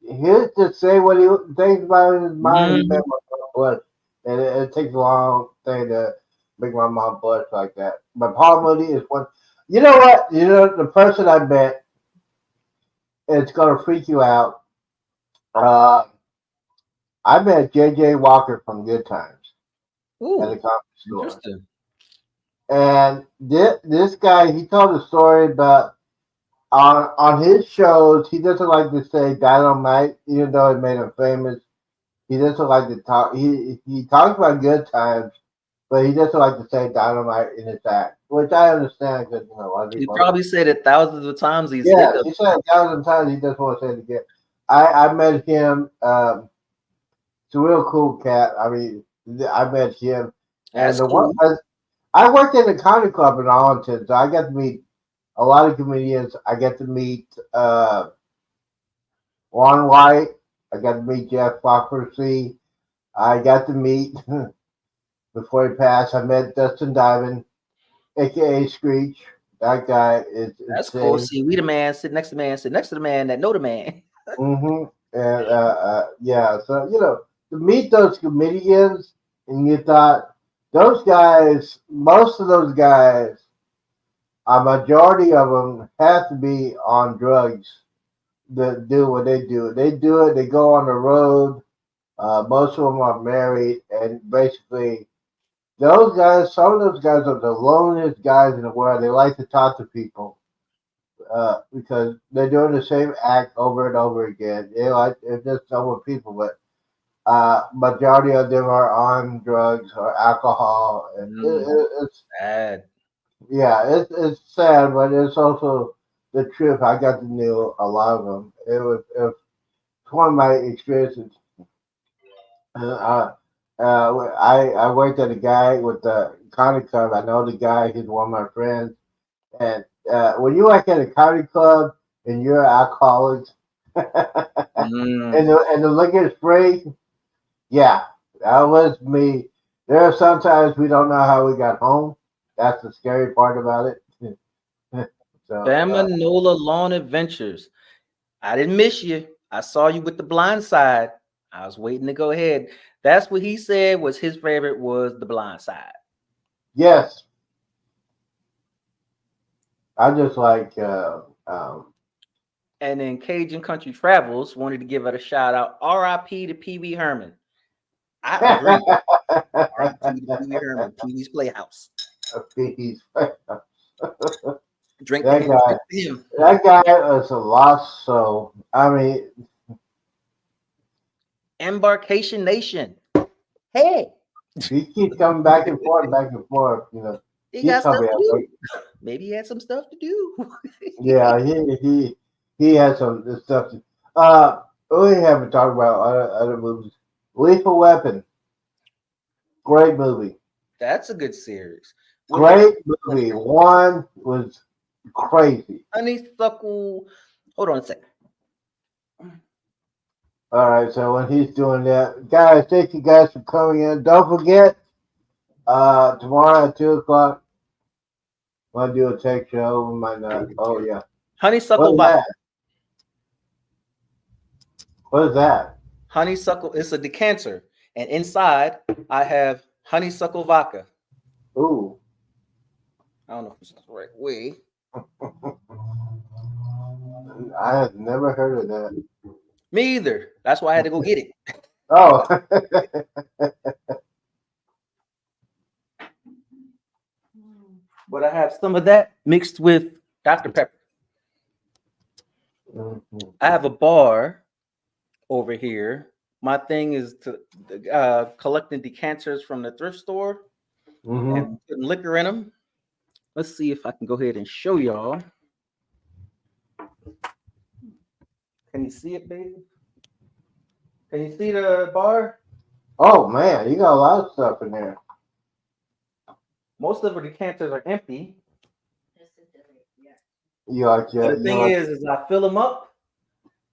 he used to say what he thinks about in his mind. He made my mom blush, and it takes a long thing to make my mom blush like that. But Paul Mooney is one. You know what? You know the person I met. It's gonna freak you out. Uh, I met J.J. Walker from Good Times at the Ooh, comedy store, interesting. and this guy he told a story about on his shows. He doesn't like to say dynamite, even though it made him famous. He doesn't like to talk. He talks about Good Times, but he doesn't like to say dynamite in his act, which I understand because a lot of He people. probably said it thousands of times. He's sick Yeah, of he said 1,000 times. He just want to say it again. I met him. It's a real cool cat. I mean, I met him, and that's the one cool. I worked in a comedy club in Arlington, so I got to meet a lot of comedians. I got to meet Ron White. I got to meet Jeff Foxworthy. I got to meet before he passed. I met Dustin Diamond, aka Screech. That guy is That's cool. insane. See, we the man, sit next to the man, sit next to the man that know the man. And yeah, so to meet those comedians, and you thought those guys, most of those guys, a majority of them have to be on drugs to do what they do. They do it. They go on the road. Most of them are married, and basically, those guys. Some of those guys are the loneliest guys in the world. They like to talk to people because they're doing the same act over and over again. They're just over people, but majority of them are on drugs or alcohol. It's Bad. yeah, it's sad, but it's also the truth. I got to know a lot of them. It was one of my experiences. Uh, I worked at a guy with the comedy club. I know the guy. He's one of my friends. And when you work at a comedy club and you're alcoholics and Mm. the liquor is free, yeah, that was me. There are sometimes we don't know how we got home. That's the scary part about it. so Bama Nola Lawn Adventures. I didn't miss you. I saw you with the blind side. I was waiting to go ahead. That's what he said was his favorite was the blind side. yes, I just like And then Cajun Country Travels wanted to give it a shout out. R.I.P. to Pee Wee Herman. I agree. R.I.P. to Pee Wee Herman, Pee Wee's Playhouse. he's, Drink to that him, guy. drink to him. That guy is a lost soul. I mean, Embarkation Nation. Hey, he keeps coming back and forth, back and forth. he He's got stuff coming to out. do. Maybe he had some stuff to do. Yeah, he has some stuff. We haven't talked about other movies. Lethal Weapon, great movie. That's a good series. Great movie. One was crazy. Honeysuckle. Hold on a second. All right, so when he's doing that, guys, thank you guys for coming in. Don't forget, tomorrow at 2:00, we'll do a tech show. We might not. Oh yeah. Honeysuckle What is vodka. that? What is that? Honeysuckle. It's a decanter, and inside I have honeysuckle vodka. Ooh. I don't know if this is the right way. I have never heard of that. Me either. That's why I had to go get it. Oh. But I have some of that mixed with Dr. Pepper. I have a bar over here. My thing is to collecting decanters from the thrift store and putting liquor in them. Let's see if I can go ahead and show y'all. Can you see it, baby? Can you see the bar? Oh man, you got a lot of stuff in there. Most of the decanters are empty. You like The thing is I fill them up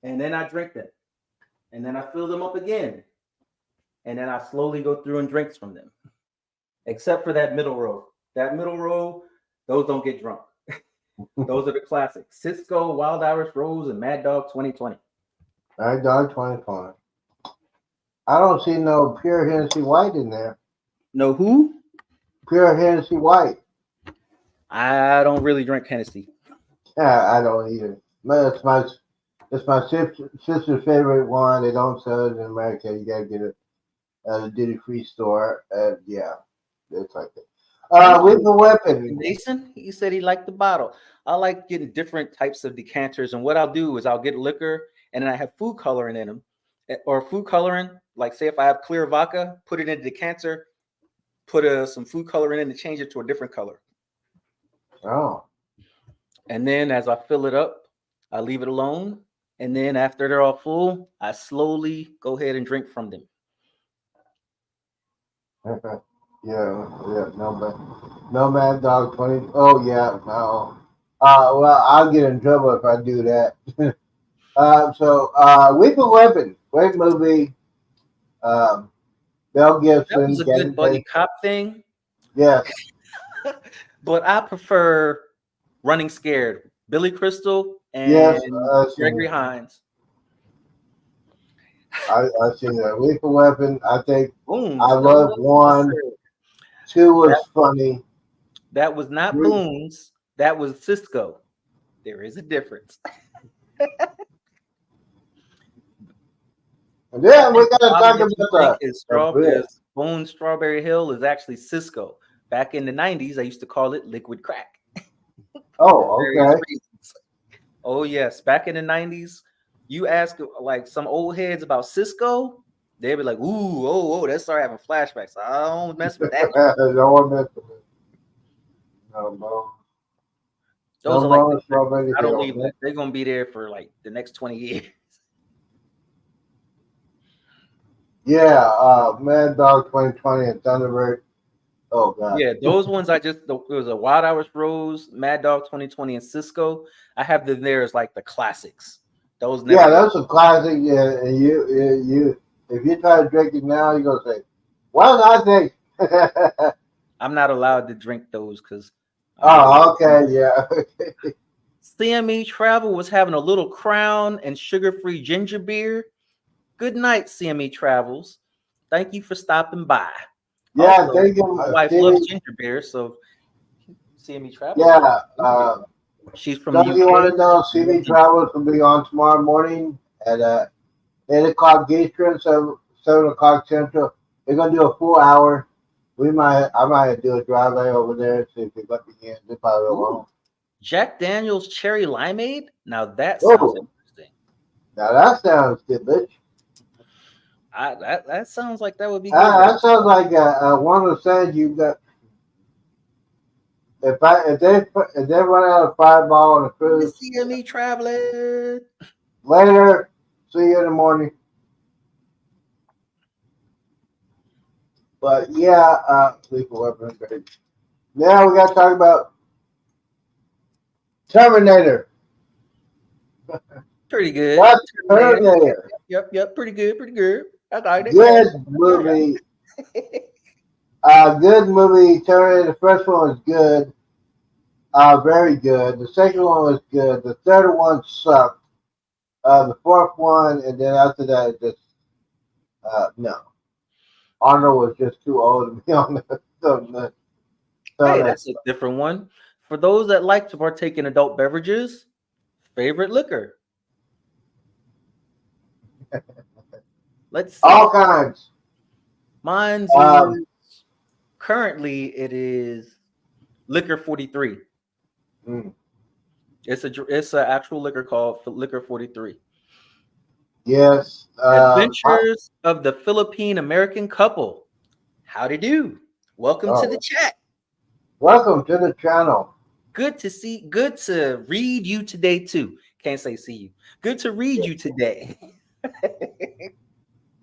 and then I drink them. And then I fill them up again. And then I slowly go through and drink from them. Except for that middle row. That middle row, those don't get drunk. Those are the classics. Cisco, Wild Irish Rose, and Mad Dog 2020. Mad Dog 2020. I don't see no pure Hennessy White in there. No who? Pure Hennessy White. I don't really drink Hennessy. Yeah, I don't either. But it's my sister's favorite one. They don't sell it in America. You gotta get it at a duty free store. Yeah, it's like that. With the weapon. Mason, he said he liked the bottle. I like getting different types of decanters, and what I'll do is I'll get liquor, and then I have food coloring in them, or food coloring. Like say if I have clear vodka, put it in a decanter, put some food coloring in to change it to a different color. Oh. And then as I fill it up, I leave it alone. And then after they're all full, I slowly go ahead and drink from them. Yeah, no Mad Dog 20. Oh yeah, no. Well, I'll get in trouble if I do that. Lethal Weapon, great movie. Mel That Gibson, was a good buddy cop thing. Yes. But I prefer Running Scared. Billy Crystal and Yes, Gregory Hines. I seen that. Lethal Weapon. I think Booms. I love one. 2 was funny. That was not 3. Booms. That was Cisco. There is a difference. And then we gotta talk about Bone Strawberry Hill is actually Cisco. Back in the 90s, I used to call it liquid crack. Oh, okay. Oh, yes. Back in the 90s, you ask like some old heads about Cisco, they'd be like, ooh, oh, they start having flashbacks. I don't mess with that. No one mess with it. No. Those are like, I don't leave that. They're going to be there for like the next 20 years. Yeah, Mad Dog 2020 and Thunderbird. Oh god. Yeah, those ones it was a Wild Irish Rose, Mad Dog 2020, and Cisco. I have them there as like the classics. Those that's a classic. Yeah, and you if you try to drink it now, you're gonna say, "Why did I think?" I'm not allowed to drink those because. Oh, okay, yeah. CME Travel was having a little Crown and sugar-free ginger beer. Good night, CME Travels. Thank you for stopping by. Yeah, also, thank you. My wife loves ginger beer, so CME Travels. Yeah. She's from the UK. You want to know, CME Travels will be on tomorrow morning at 8 o'clock Eastern, 7 o'clock Central. They're gonna do a full hour. I might do a drive-by over there, see if they let me in. They probably won't. Jack Daniel's Cherry Limeade. Now that sounds interesting. Now that sounds good, bitch. That sounds like that would be good. That sounds like one of the things you got. If they run out of Fireball on a cruise, CME traveling later. See you in the morning. But yeah, Lethal Weapon. Now we got to talk about Terminator. Pretty good. Terminator. Yep. Pretty good. I like it. Good movie. Good movie. Terminator. The first one was good. Very good. The second one was good. The third one sucked. The fourth one, and then after that, it just no. Arnold was just too old to be on the. Hey, that's a different one. For those that like to partake in adult beverages, favorite liquor. Let's see. All kinds. Mine's currently it is Liquor 43. It's an actual liquor called Liquor 43. Yes. Adventures of the Philippine American couple. Howdy do. Welcome to the chat. Welcome to the channel. Good to read you today too. Can't say see you. Good to read you today.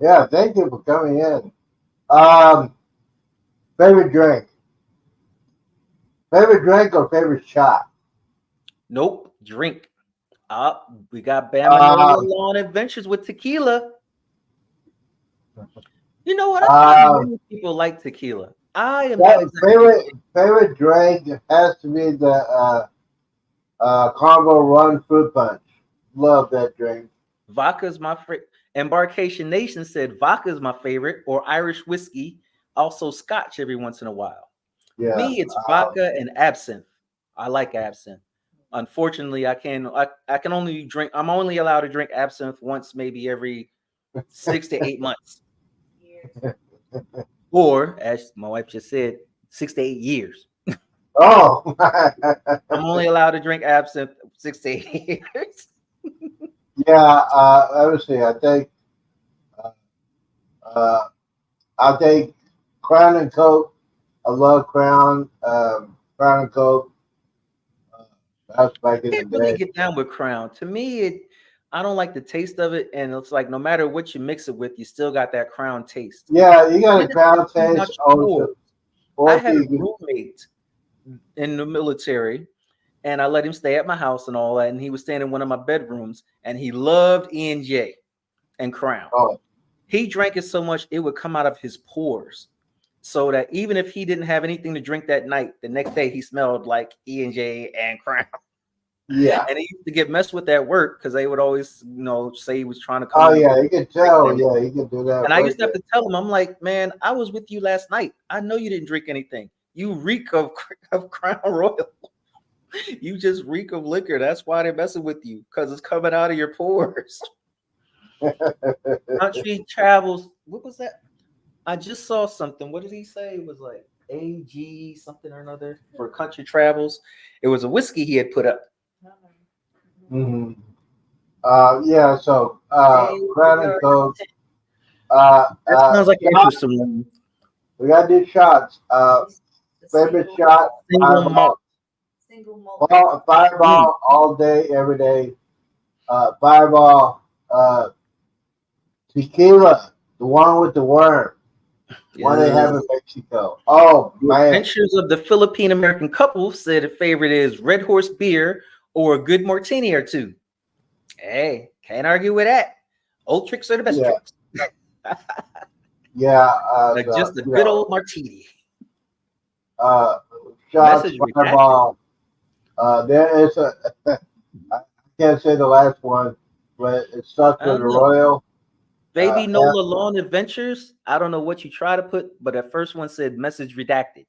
Yeah, thank you for coming in. Favorite drink? Favorite drink or favorite shot? Nope, drink. We got Bama on adventures with tequila. You know what? I find many people like tequila. I am not exactly favorite drink has to be the Carnival Run Fruit Punch. Love that drink. Vodka's my favorite. Embarkation Nation said vodka's my favorite, or Irish whiskey, also Scotch every once in a while. Yeah. Me, it's vodka and absinthe. I like absinthe. Unfortunately, I can only drink. I'm only allowed to drink absinthe once, maybe every 6 to 8 months, Years. or as my wife just said, 6 to 8 years. Oh. I'm only allowed to drink absinthe 6 to 8 years. Yeah. Let me see. Uh, uh, I take Crown and Coke. I love Crown. Crown and Coke. Uh, that's back in the Can't really day. get down with Crown. To me, I don't like the taste of it, and it's like no matter what you mix it with, you still got that Crown taste. Yeah, you got a And it's Crown too much taste. Or, more. I or had a you can, roommate in the military, and I let him stay at my house and all that, and he was staying in one of my bedrooms, and he loved E&J and Crown. oh, He drank it so much it would come out of his pores, so that even if he didn't have anything to drink that night, the next day he smelled like E&J and Crown. yeah. And he used to get messed with at work because they would always, say he was trying to come Oh, in. yeah. You can tell. Yeah, you can do that. And I Right used to have there. to tell him, I'm like, man, I was with you last night. I know you didn't drink anything. You reek of Crown Royal. You just reek of liquor. That's why they're messing with you, because it's coming out of your pores. Country travels. What was that? I just saw something. What did he say? It was like AG something or another for country travels. It was a whiskey he had put up. hmm Yeah. So, Hey, Crown and Coke. that sounds like an Shots. interesting one. We got to do shots. The Favorite single shot. Single malt. single malt. Fireball all day, every day. Fireball. Tequila. The one with the worm. One they have in Mexico. Oh, The man. Adventures of the Philippine American Couple said a favorite is Red Horse beer or a good martini or two. Hey, can't argue with that. Old tricks are the best Yeah. tricks. Yeah. Like So, just a good old martini. shots, Message redacted. Fireball. There is a, I can't say the last one, but it starts with a Look, Royal. Baby F. Nola Lawn Adventures. I don't know what you try to put, but the first one said message redacted.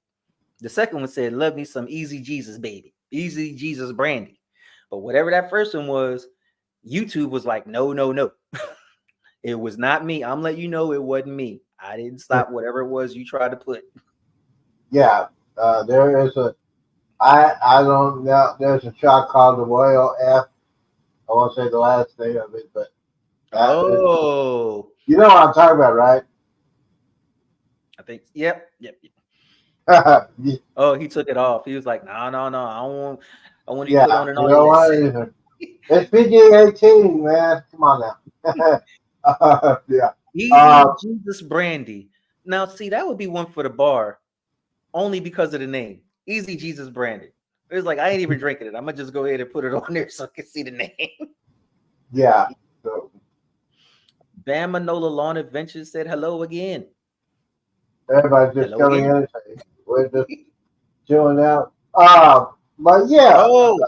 The second one said, love me some Easy Jesus, baby. Easy Jesus brandy. But whatever that first one was, YouTube was like, no, no, no. It was not me. I'm letting you know it wasn't me. I didn't stop whatever it was you tried to put. Yeah. There is a, I don't know, there's a shot called the Royal F. I won't say the last name of it, but Oh, you know what I'm talking about, right? I think, yep. Yeah, Oh, he took it off. He was like, no. I want you to you put on an know audio. what? It's PG-18, man. Come on now. Yeah. Easy Jesus brandy. Now, see, that would be one for the bar only because of the name. Easy Jesus brandy. It was like, I ain't even drinking it. I'm going to just go ahead and put it on there so I can see the name. Yeah. So Bam Manola Lawn Adventures said hello again. everybody's just Hello coming again. in. We're just chilling out. But yeah. Oh,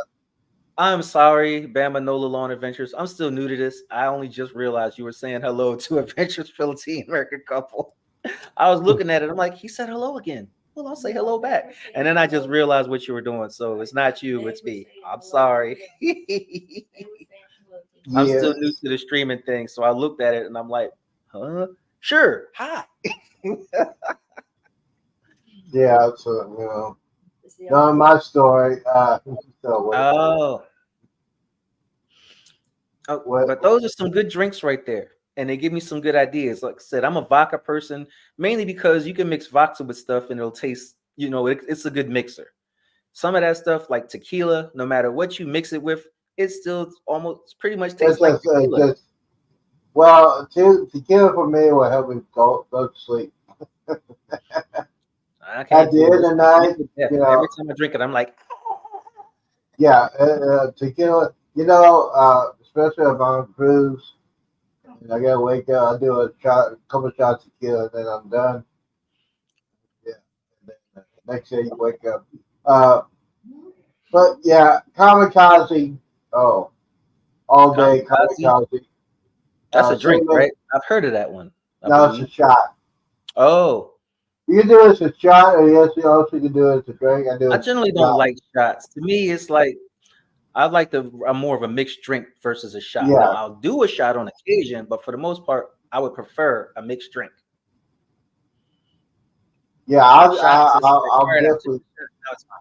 I'm sorry, Bam Manola Lawn Adventures. I'm still new to this. I only just realized you were saying hello to Adventures Philippine American Couple. I was looking at it. I'm like, he said hello again. Well, I'll say hello back. And then I just realized what you were doing. So it's not you, it's me. I'm sorry. I'm Yeah. still new to the streaming thing. So I looked at it and I'm like, huh? Sure. Hi. Yeah. So, not my story. Oh. But those are some good drinks right there. And they give me some good ideas. Like I said, I'm a vodka person, mainly because you can mix vodka with stuff and it'll taste, it's a good mixer. Some of that stuff, like tequila, no matter what you mix it with, it still almost pretty much tastes like tequila. Tequila for me will help me go to sleep. I At the end of the night, every time I drink it, I'm like, yeah, tequila. Especially if I'm on cruise, and I gotta wake up. I do a couple of shots of tequila, and then I'm done. Yeah, and then next day you wake up. But yeah, kamikaze. Oh, all day kamikaze. That's a drink, cinnamon. right? I've heard of that one. I No, it's believe. a shot. Oh, You can do it as a shot, or yes, you also can do it as a drink. I do I it as generally a don't shot. like shots. To me, it's like I'm more of a mixed drink versus a shot. Now Yeah, I'll do a shot on occasion, but for the most part, I would prefer a mixed drink. yeah. Shots is like, all I'll right, I took definitely. a shot, now it's fine.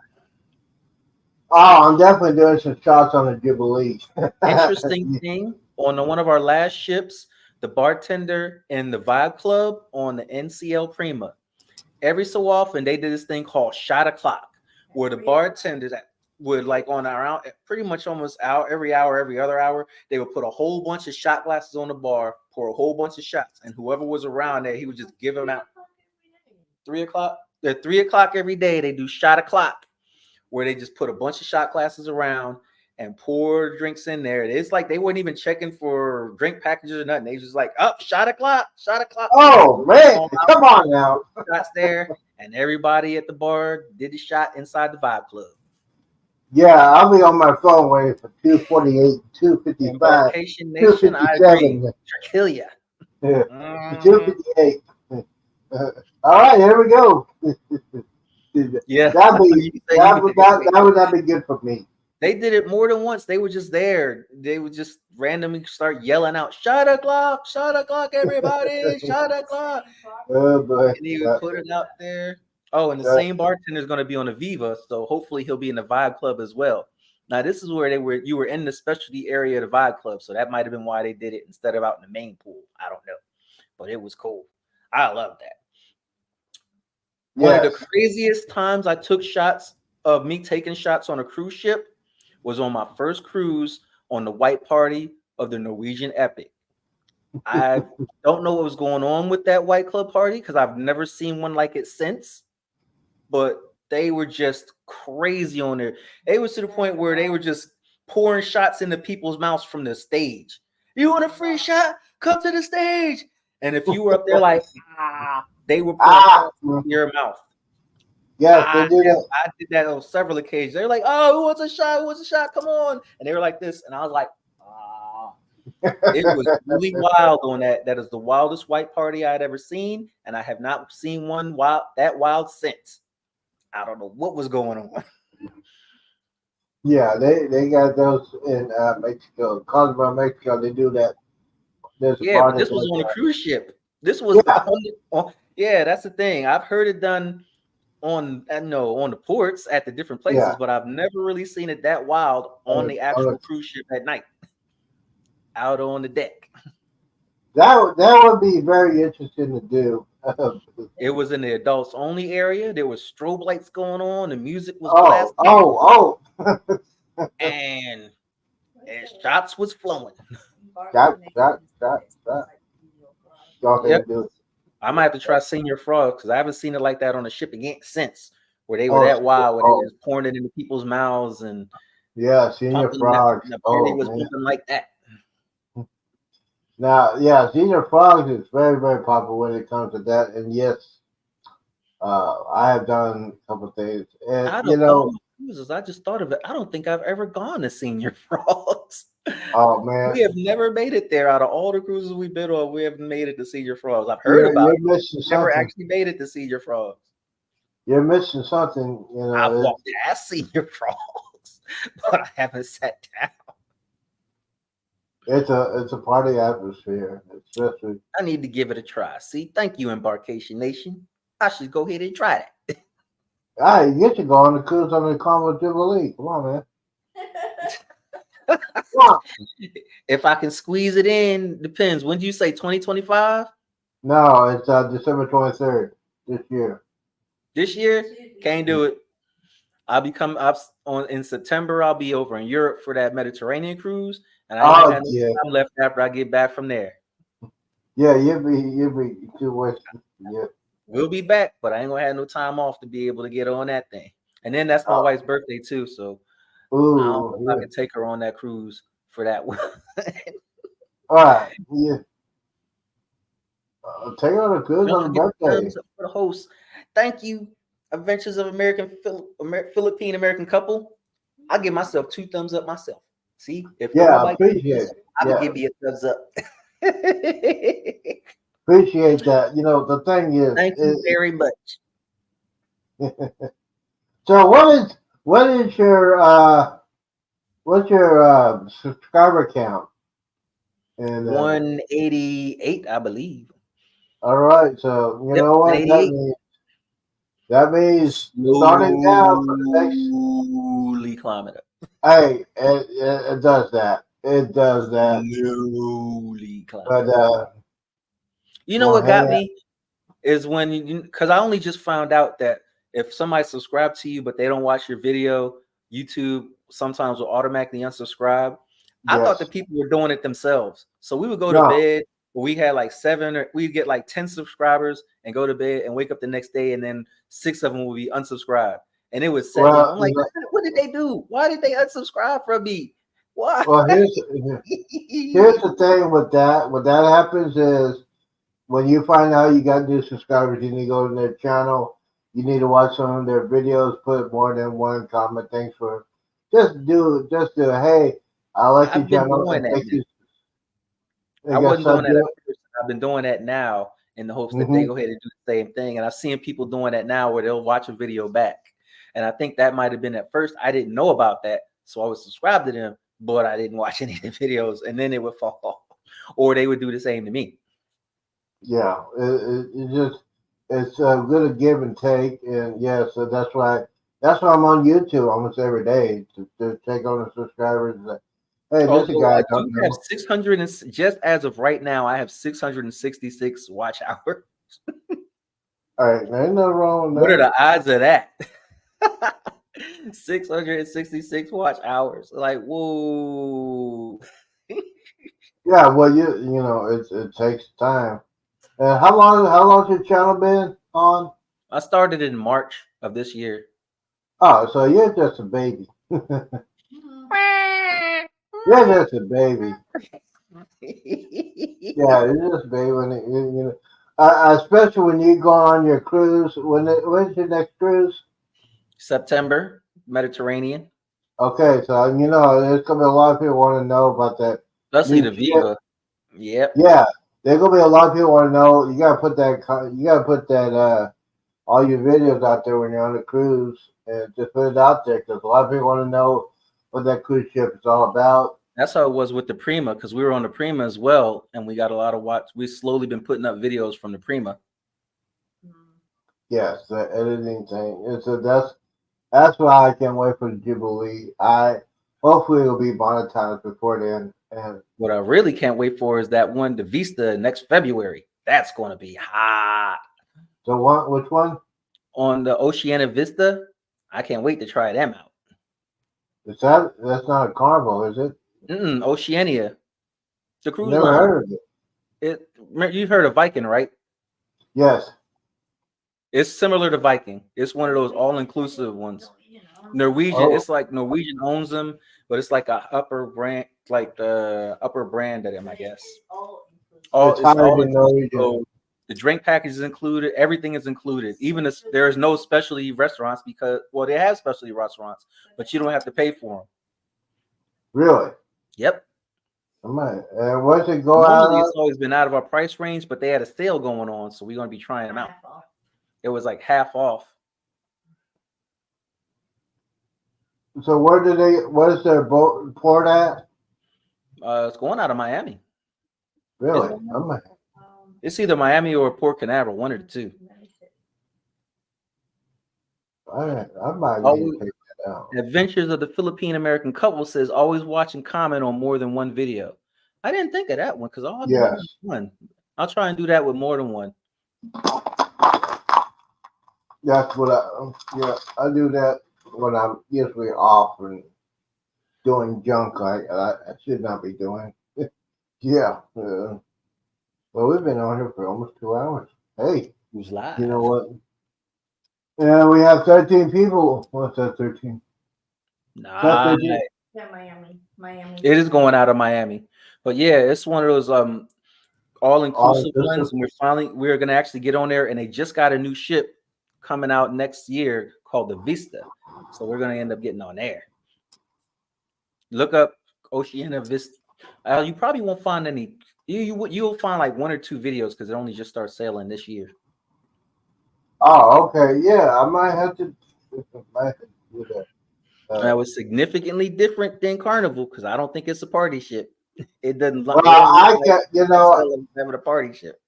Oh, I'm definitely doing some shots on the Jubilee. Interesting thing on one of our last ships, the bartender in the Vibe Club on the NCL Prima, every so often they did this thing called shot o'clock, where the bartenders would like on our pretty much almost every hour, every other hour, they would put a whole bunch of shot glasses on the bar, pour a whole bunch of shots, and whoever was around there, he would just give them out. 3 o'clock. At 3 o'clock every day, they do shot o'clock, where they just put a bunch of shot glasses around and pour drinks in there. It's like they weren't even checking for drink packages or nothing. They just like, up, shot o'clock, shot o'clock. Oh man, come on now. Shots there, and everybody at the bar did a shot inside the Vibe Club. Yeah, I'll be on my phone waiting for 248, 255, Embarkation Nation, I agree. 257. Kill ya. Yeah, 258. All right, here we go. Yeah, that would not be good for me. They did it more than once. They were just there. They would just randomly start yelling out, shot o'clock, everybody, shot o'clock. Oh boy. And he would put it out there. Oh, and the same bartender is going to be on the Viva, so hopefully he'll be in the Vibe Club as well. Now, this is where you were in the specialty area of the Vibe Club, so that might have been why they did it instead of out in the main pool. I don't know, but it was cool. I love that. One of the craziest times I took shots of me taking shots on a cruise ship was on my first cruise on the white party of the Norwegian Epic. I don't know what was going on with that white club party because I've never seen one like it since, but they were just crazy on there. It was to the point where they were just pouring shots into people's mouths from the stage. You want a free shot? Come to the stage. And if you were up there like, they were pouring shots in your mouth. Yes, they do that. I did that on several occasions. They were like, oh, who wants a shot? Who wants a shot? Come on. And they were like this. And I was like, it was really wild on that. That is the wildest white party I had ever seen. And I have not seen one that wild since. I don't know what was going on. Yeah, they got those in Mexico. Cozumel, Mexico, they do that. But this was on a cruise ship. This was that's the thing. I've heard it done on the ports at the different places, but I've never really seen it that wild on the actual cruise ship at night, out on the deck. That would be very interesting to do. It was in the adults only area. There was strobe lights going on. The music was blasting. And shots was flowing. Shot. Go ahead and do it. I might have to try Senior Frog because I haven't seen it like that on a ship again since, where they were that wild, where they were just pouring it into people's mouths and Senior Frog. The party was moving like that. Now, Senior Frogs is very, very popular when it comes to that. And yes, I have done a couple of things. And I just thought of it. I don't think I've ever gone to Senior Frogs. Oh man, we have never made it there. Out of all the cruises we've been on, we haven't made it to Senior Frogs. I've heard about it. Never actually made it to Senior Frogs. You're missing something. I've walked past Senior Frogs, but I haven't sat down. It's a party atmosphere. Especially. I need to give it a try. See, thank you, Embarkation Nation. I should go ahead and try that. You should go on the cruise on the Combo Jubilee. Come on, man. Come on. If I can squeeze it in, depends. When do you say 2025? No, it's December 23rd this year. This year? Can't do it. I'll be coming up in September. I'll be over in Europe for that Mediterranean cruise, and I don't have no time left after I get back from there. Yeah, you'll be too wasted. Yeah. We'll be back, but I ain't gonna have no time off to be able to get on that thing. And then that's my wife's birthday too, so I don't know if I can take her on that cruise for that one. All right, yeah. Take her on a cruise on her birthday. For the host, thank you, Adventures of Philippine American Couple. I'll give myself 2 thumbs up myself. See, if appreciate it. I will give you a thumbs up. Appreciate that. You know, the thing is, Thank you very much. so what is your what's your subscriber count? And 188, I believe. all right, so you Yep, know what 188. that means starting now for the next. Slowly climbing up. Hey, it does that. It does that. Slowly But climbing up. You know well, what got hey, me is when you, because I only just found out that if somebody subscribed to you but they don't watch your video, YouTube sometimes will automatically unsubscribe. I thought the yes, people were doing it themselves. So we would go to no, bed, we had like 7 or we'd get like 10 subscribers and go to bed and wake up the next day and then 6 of them would be unsubscribed. And it would set me up. well, I'm like, what did they do? Why did they unsubscribe from me? Why? well, here's the thing with that. What that happens is when you find out you got new subscribers, you need to go to their channel. You need to watch some of their videos. Put more than one comment. Thanks for just do. Hey, I like your I've been channel doing and that thank now. you. I I guess wasn't I doing that at do. first. I've been doing that now in the hopes that they Hmm. go ahead and do the same thing. And I've seen people doing that now where they'll watch a video back. And I think that might have been at first. I didn't know about that. So I would subscribe to them, but I didn't watch any of the videos. And then it would fall off. Or they would do the same to me. Yeah, it just it's a good give and take, and yeah, so that's why I'm on YouTube almost every day to take on the subscribers. Hey, this is a Although guy I I do don't have know. 600, and just as of right now, I have 666 watch hours. All right, there ain't nothing wrong with What are that. the odds of that? 666 watch hours. Like, whoa. Yeah, well, you know it takes time. And how long's your channel been on? I started in March of this year. Oh, so you're just a baby. You're just a baby. Yeah, you're just a baby. You know, especially when you go on your cruise. When's your next cruise? September, Mediterranean. Okay, so you know, there's gonna be a lot of people want to know about that Especially new the ship. Viva. Yep. Yeah, there's gonna be a lot of people want to know. You gotta put that all your videos out there when you're on the cruise, and just put it out there because a lot of people want to know what that cruise ship is all about. That's how it was with the Prima, because we were on the Prima as well, and we got a lot of watch. We've slowly been putting up videos from the Prima. Yes, the editing thing. That's why I can't wait for the Jubilee. I hopefully it'll be monetized before then. And What I really can't wait for is that one, the Vista, next February. That's going to be hot. so which one? On the Oceania Vista, I can't wait to try them out. That's not a Carnival, is it? Oceania, the cruise Never line. heard of it. You heard of Viking, right? Yes. It's similar to Viking. It's one of those all-inclusive ones. Norwegian, Oh, it's like Norwegian owns them, but it's like a upper brand, like the upper brand of them, I guess. it's It's higher all than inclusive. Norwegian. So the drink package is included, everything is included. Even if there is no specialty restaurants because, well, they have specialty restaurants, but you don't have to pay for them. Really? Yep. I might. And what's it go Normally, out it's always been out of our price range, but they had a sale going on, so we're going to be trying them out. It was like half off. of? So where's their port at? It's going out of Miami. Really? I might. It's either Miami or Port Canaveral, one of the two. I might Oh, need to take that out. Adventures of the Philippine American Couple says always watch and comment on more than one video. I didn't think of that one because all I've been doing is one. I'll try and do that with more than one. That's what I do that when I'm usually off and doing junk I should not be doing. Yeah. Well, we've been on here for almost 2 hours. Hey, Who's live? you know what? Yeah, we have 13 people. What's that, 13? Nah, Yeah, Miami. it is going out of Miami, but yeah, it's one of those all-inclusive ones. And we're gonna actually get on there, and they just got a new ship coming out next year called the Vista, so we're gonna end up getting on there. Look up Oceania Vista. You probably won't find any You'll find like 1 or 2 videos because it only just started sailing this year. Oh, okay. Yeah, I might have to do that. That was significantly different than Carnival because I don't think it's a party ship. It doesn't. Well, It don't look I like get, it's having a party ship.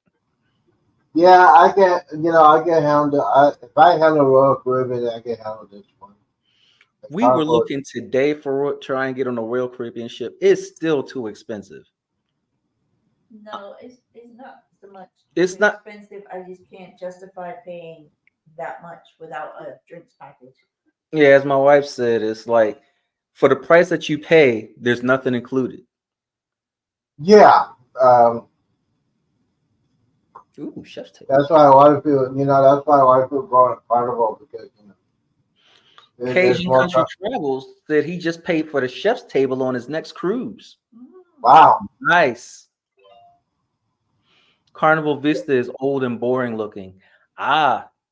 yeah, I get, I can handle. If I handle Royal Caribbean, I can handle this one. We were looking today for try and get on a Royal Caribbean ship. It's still too expensive. No, it's not so much. It's not expensive. I just can't justify paying that much without a drinks package. Yeah, as my wife said, it's like for the price that you pay, there's nothing included. Yeah. Ooh, chef's table. That's why a lot of people, that's why a lot of people go on a Carnival because Cajun Country Travels said he just paid for the chef's table on his next cruise. Wow. Nice. Carnival Vista is old and boring looking.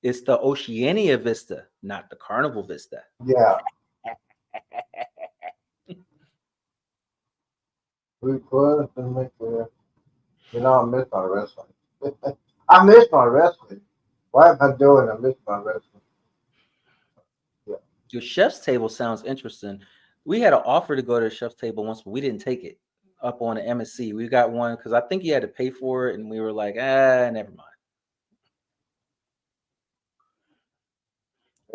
It's the Oceania Vista, not the Carnival Vista. Yeah. We could make it. I miss my wrestling. I miss my wrestling. What am I doing? I miss my wrestling. Yeah. Your chef's table sounds interesting. We had an offer to go to the chef's table once, but we didn't take it up on the MSC. We got one because I think you had to pay for it, and we were like, never mind.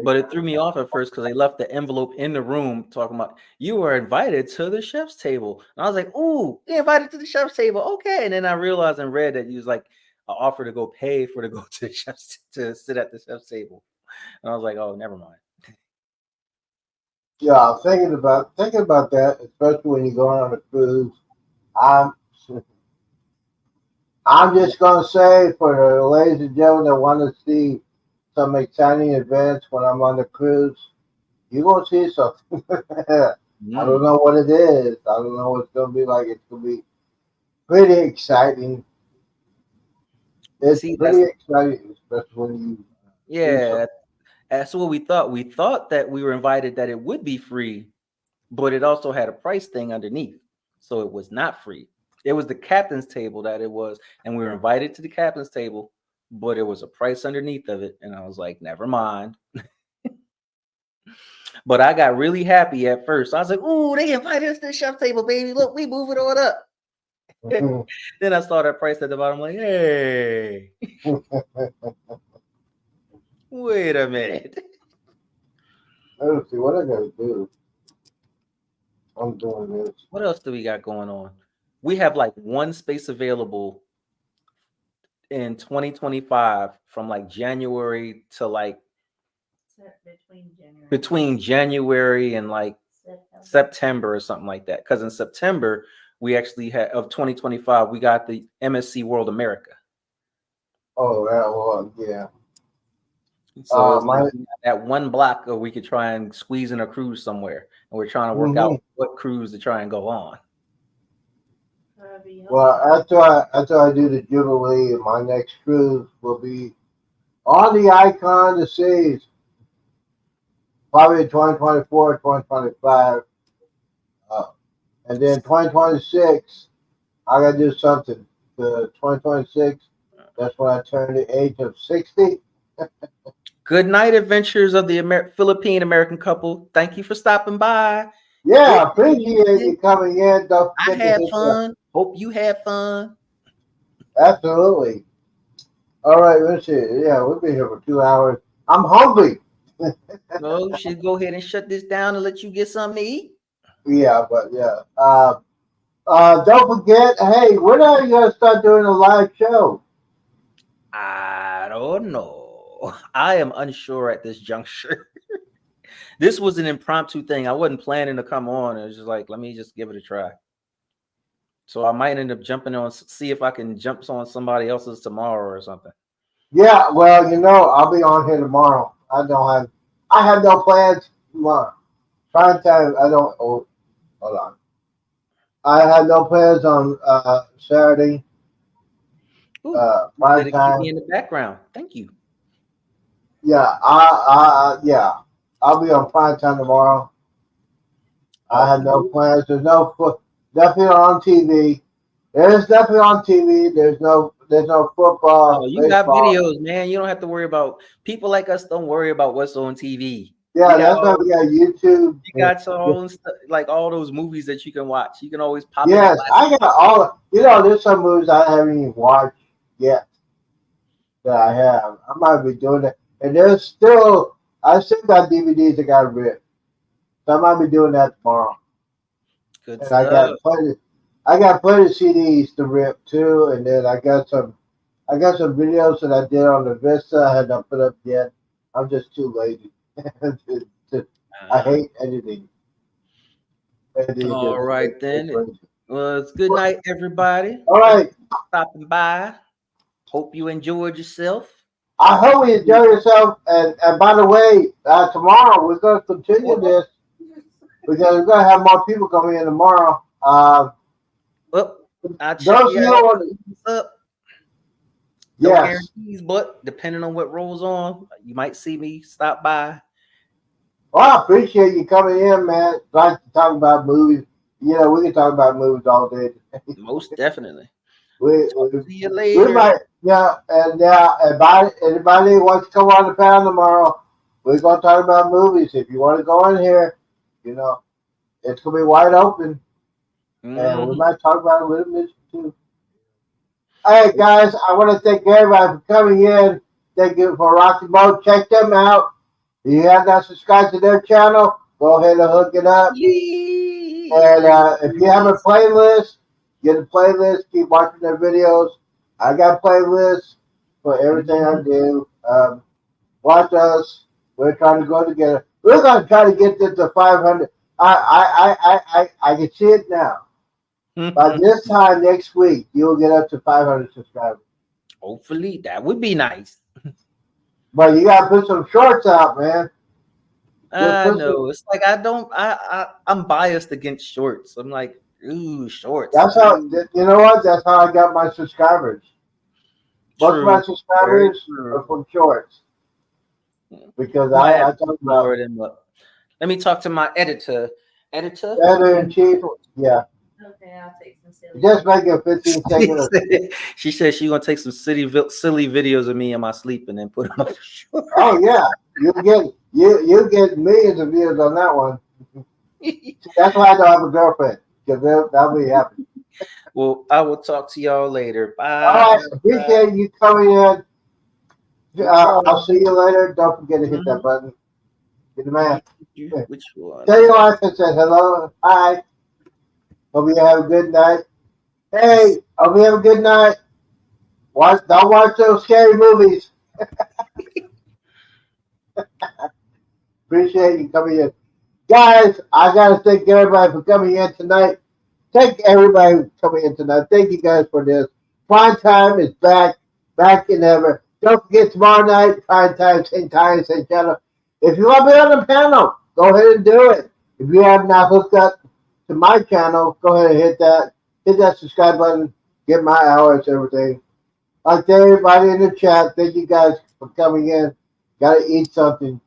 But it threw me off at first because they left the envelope in the room talking about you were invited to the chef's table. And I was like, ooh, you invited to the chef's table. Okay. And then I realized and read that you was like an offer to go pay for to go to the chef's to sit at the chef's table. And I was like, oh, never mind. Yeah, thinking about that, especially when you're going on a cruise. I'm just gonna say for the ladies and gentlemen that want to see some exciting events when I'm on the cruise, you're gonna see something. I don't know what it is. I don't know what it's gonna be like. It's gonna be pretty exciting. It's pretty exciting, especially when you. Yeah, that's what we thought. We thought that we were invited that it would be free, but it also had a price thing underneath, so it was not free. It was the captain's table that it was, and we were invited to the captain's table, but it was a price underneath of it, and I was like, never mind. But I got really happy at first. I was like, ooh, they invited us to the chef table, baby. Look, we moving on up. Then I saw that price at the bottom, like, hey, wait a minute. Let's see what I gotta do. I'm doing this. What else do we got going on? We have like one space available in 2025 from like January to like between January and like September or something like that. Because in September, we actually had of 2025, we got the MSC World America. Oh, that was, yeah. So like that one block where we could try and squeeze in a cruise somewhere. And we're trying to work out what cruise to try and go on. Well, after I do the Jubilee, my next cruise will be on the Icon of Seas. Probably 2024, 2025. And then 2026, I got to do something. The 2026, that's when I turn the age of 60. Good night, adventures of the Philippine American couple. Thank you for stopping by. Yeah, I appreciate you coming in. I had fun. Hope you had fun. Absolutely. All right, let's see. Yeah, we'll be here for 2 hours. I'm hungry. No, you should go ahead and shut this down and let you get something to eat. Yeah, but yeah. Don't forget, hey, when are you gonna start doing a live show? I don't know. I am unsure at this juncture. This was an impromptu thing. I wasn't planning to come on. It was just like, let me just give it a try. So I might end up jumping on, see if I can jump on somebody else's tomorrow or something. Yeah, well, I'll be on here tomorrow. I have no plans tomorrow. Prime time, hold on. I have no plans on Saturday. Prime time. Keep me in the background. Thank you. Yeah, yeah. I'll be on prime time tomorrow. I have no plans. There's nothing on TV. There's nothing on TV. There's no football. Oh, you got baseball. videos, man. You don't have to worry about people like us. Don't worry about what's on TV. Yeah, that's why we got YouTube. You got your own stuff, like all those movies that you can watch. You can always pop. Yes, I got all. There's some movies I haven't even watched yet that I have. I might be doing that, and I still got DVDs that got ripped. So I might be doing that tomorrow. Good And stuff. I got plenty of CDs to rip too, and then I got some videos that I did on the Vista. I had not put up yet. I'm just too lazy. I hate editing. All right then. Well, it's good night, everybody. All right. Stopping by. Hope you enjoyed yourself. I hope you enjoy yourself. And by the way, tomorrow we're going to continue this because we're going to have more people coming in tomorrow. I'll check you out. Up. No guarantees, but depending on what rolls on, you might see me stop by. Well, I appreciate you coming in, man. Like to talk about movies. We can talk about movies all day. Most definitely. See you later. We might, anybody wants to come on the panel tomorrow, we're going to talk about movies. If you want to go in here, it's going to be wide open. And we might talk about a little bit too. All right, guys, I want to thank everybody for coming in. Thank you for Rocky Boat. Check them out. If you have not subscribed to their channel, go ahead and hook it up. And if you have a playlist, get a playlist. Keep watching their videos. I got playlists for everything I do. Watch us. We're trying to go together. We're going to try to get this to 500. I can see it now. By this time next week, you'll get up to 500 subscribers. Hopefully, that would be nice. But you gotta put some shorts out, man. I know. It's like I'm biased against shorts. I'm like, ooh, shorts. That's how. You know what? That's how I got my subscribers. Most of my subscribers are from shorts. Because I talk about them up. Let me talk to my editor. Editor-in-chief. Yeah. Okay, I'll take some silly. Just make a 15-second. She said she's gonna take some silly videos of me in my sleep and then put them up. Oh yeah, you get millions of views on that one. That's why I don't have a girlfriend, because that'll be happy. Well, I will talk to y'all later. Bye. All right, appreciate you coming in. I'll see you later. Don't forget to hit that button. Get the man. Which one? Tell your wife I said hello. Hi. Hope you have a good night. Hey, hope you have a good night. Don't watch those scary movies. Appreciate you coming in. Guys, I got to thank everybody for coming in tonight. Thank everybody for coming in tonight. Thank you guys for this. Prime Time is back in ever. Don't forget tomorrow night, Prime Time, same channel. If you want to be on the panel, go ahead and do it. If you have not hooked up to my channel, go ahead and hit that subscribe button, get my hours, everything. Like to everybody in the chat, thank you guys for coming in. Gotta eat something.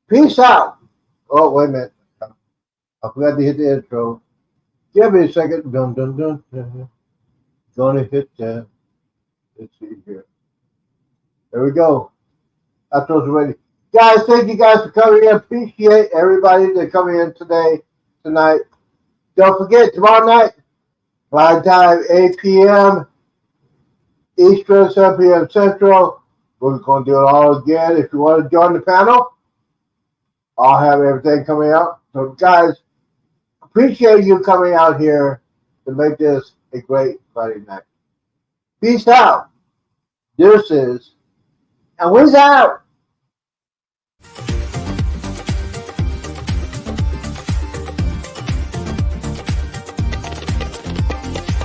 Peace out. Oh, wait a minute. I forgot to hit the intro. Give me a second. Dun, dun, dun, dun. Gonna hit that. Let's see here. There we go. Outro's ready. Guys, thank you guys for coming in. Appreciate everybody that coming in tonight. Don't forget, tomorrow night, prime time, 8 p.m. Eastern, 7 p.m. Central. We're going to do it all again. If you want to join the panel, I'll have everything coming out. So, guys, appreciate you coming out here to make this a great Friday night. Peace out. Deuces. And we's out.